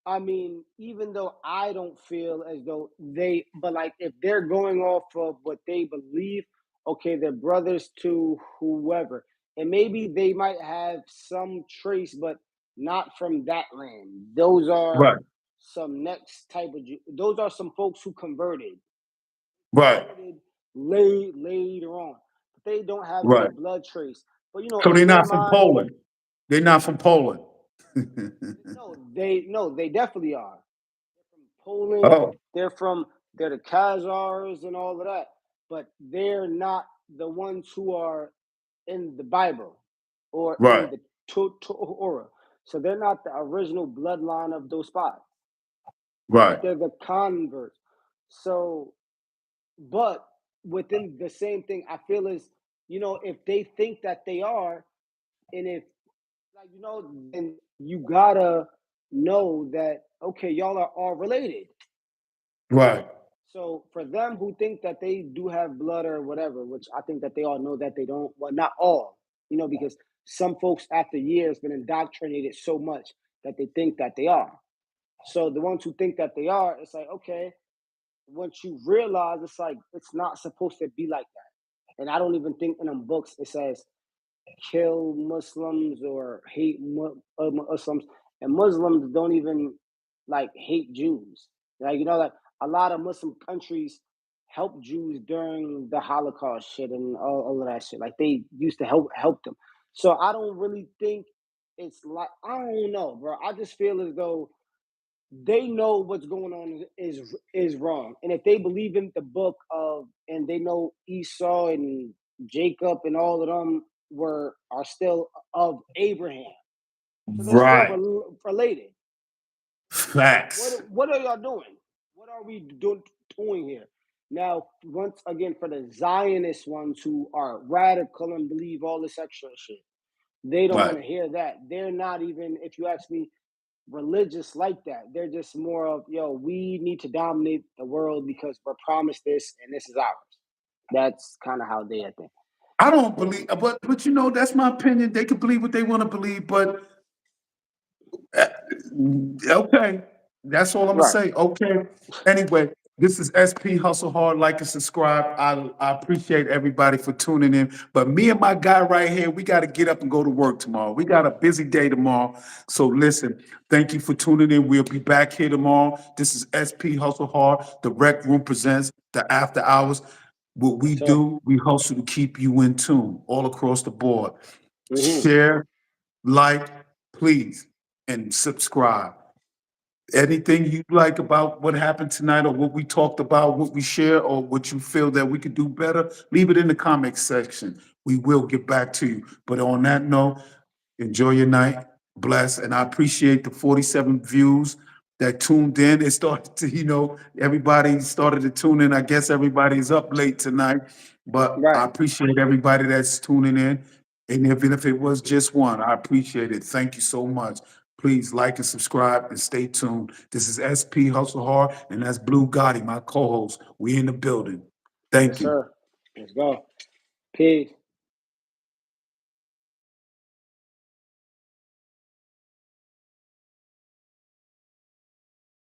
S2: I mean, even though I don't feel as though but like if they're going off of what they believe, okay, they're brothers to whoever, and maybe they might have some trace, but not from that land. Those are
S1: Right,
S2: some next type of those are some folks who
S1: right,
S2: converted later on, but they don't have any
S1: right.
S2: blood trace. But
S1: So they're
S2: in their
S1: not from
S2: mind,
S1: Poland. They're not from Poland.
S2: no, they definitely are. From Poland,
S1: Oh,
S2: they're from they're the Khazars and all of that, but they're not the ones who are in the Bible or in
S1: right,
S2: the Torah. So they're not the original bloodline of those spots,
S1: right,
S2: but they're the converts. So, but within the same thing, I feel is if they think that they are, and if then you gotta know that okay, y'all are all related.
S1: right,
S2: So for them who think that they do have blood or whatever, which I think that they all know that they don't, well, not all, because some folks after years been indoctrinated so much that they think that they are. So the ones who think that they are, it's like, okay, once you realize it's like it's not supposed to be like that. And I don't even think in them books it says kill Muslims or hate Muslims, and Muslims don't even like hate Jews. Like like a lot of Muslim countries help Jews during the Holocaust shit and all of that shit. Like they used to help them. So I don't really think it's like I don't know, bro. I just feel as though they know what's going on is wrong, and if they believe in the book of and they know Esau and Jacob and all of them are still of Abraham, so they're still
S1: right.
S2: related.
S1: Facts.
S2: What are y'all doing? What are we doing here? Now, once again, for the Zionist ones who are radical and believe all this extra shit, they don't want
S1: Right.
S2: to hear that. They're not even, if you ask me, religious like that. They're just more of, we need to dominate the world because we're promised this and this is ours. That's kind of how they think.
S1: I don't believe, but that's my opinion. They can believe what they want to believe, but uh, okay, that's all I'm gonna
S2: Right.
S1: say. Okay. Anyway, this is SP Hustle Hard. Like and subscribe. I appreciate everybody for tuning in. But me and my guy right here, we got to get up and go to work tomorrow. We got a busy day tomorrow. So listen, thank you for tuning in. We'll be back here tomorrow. This is SP Hustle Hard. The Rec Room presents the After Hours. What we
S2: Yes, sir.
S1: do, we hustle to keep you in tune all across the board.
S2: Hmm.
S1: Share, like, please, and subscribe. Anything you like about what happened tonight or what we talked about, what we share, or what you feel that we could do better, leave it in the comment section. We will get back to you. But on that note, enjoy your night. Bless. And I appreciate the 47 views that tuned in. It started to, everybody started to tune in. I guess everybody's up late tonight, but I
S2: Right.
S1: appreciate everybody that's tuning in. And even if it was just one, I appreciate it. Thank you so much. Please like and subscribe and stay tuned. This is SP Hustle Hard, and that's Blue Gotti, my co-host. We in the building.
S2: Yes,
S1: Thank you.
S2: sir. Let's go. Peace.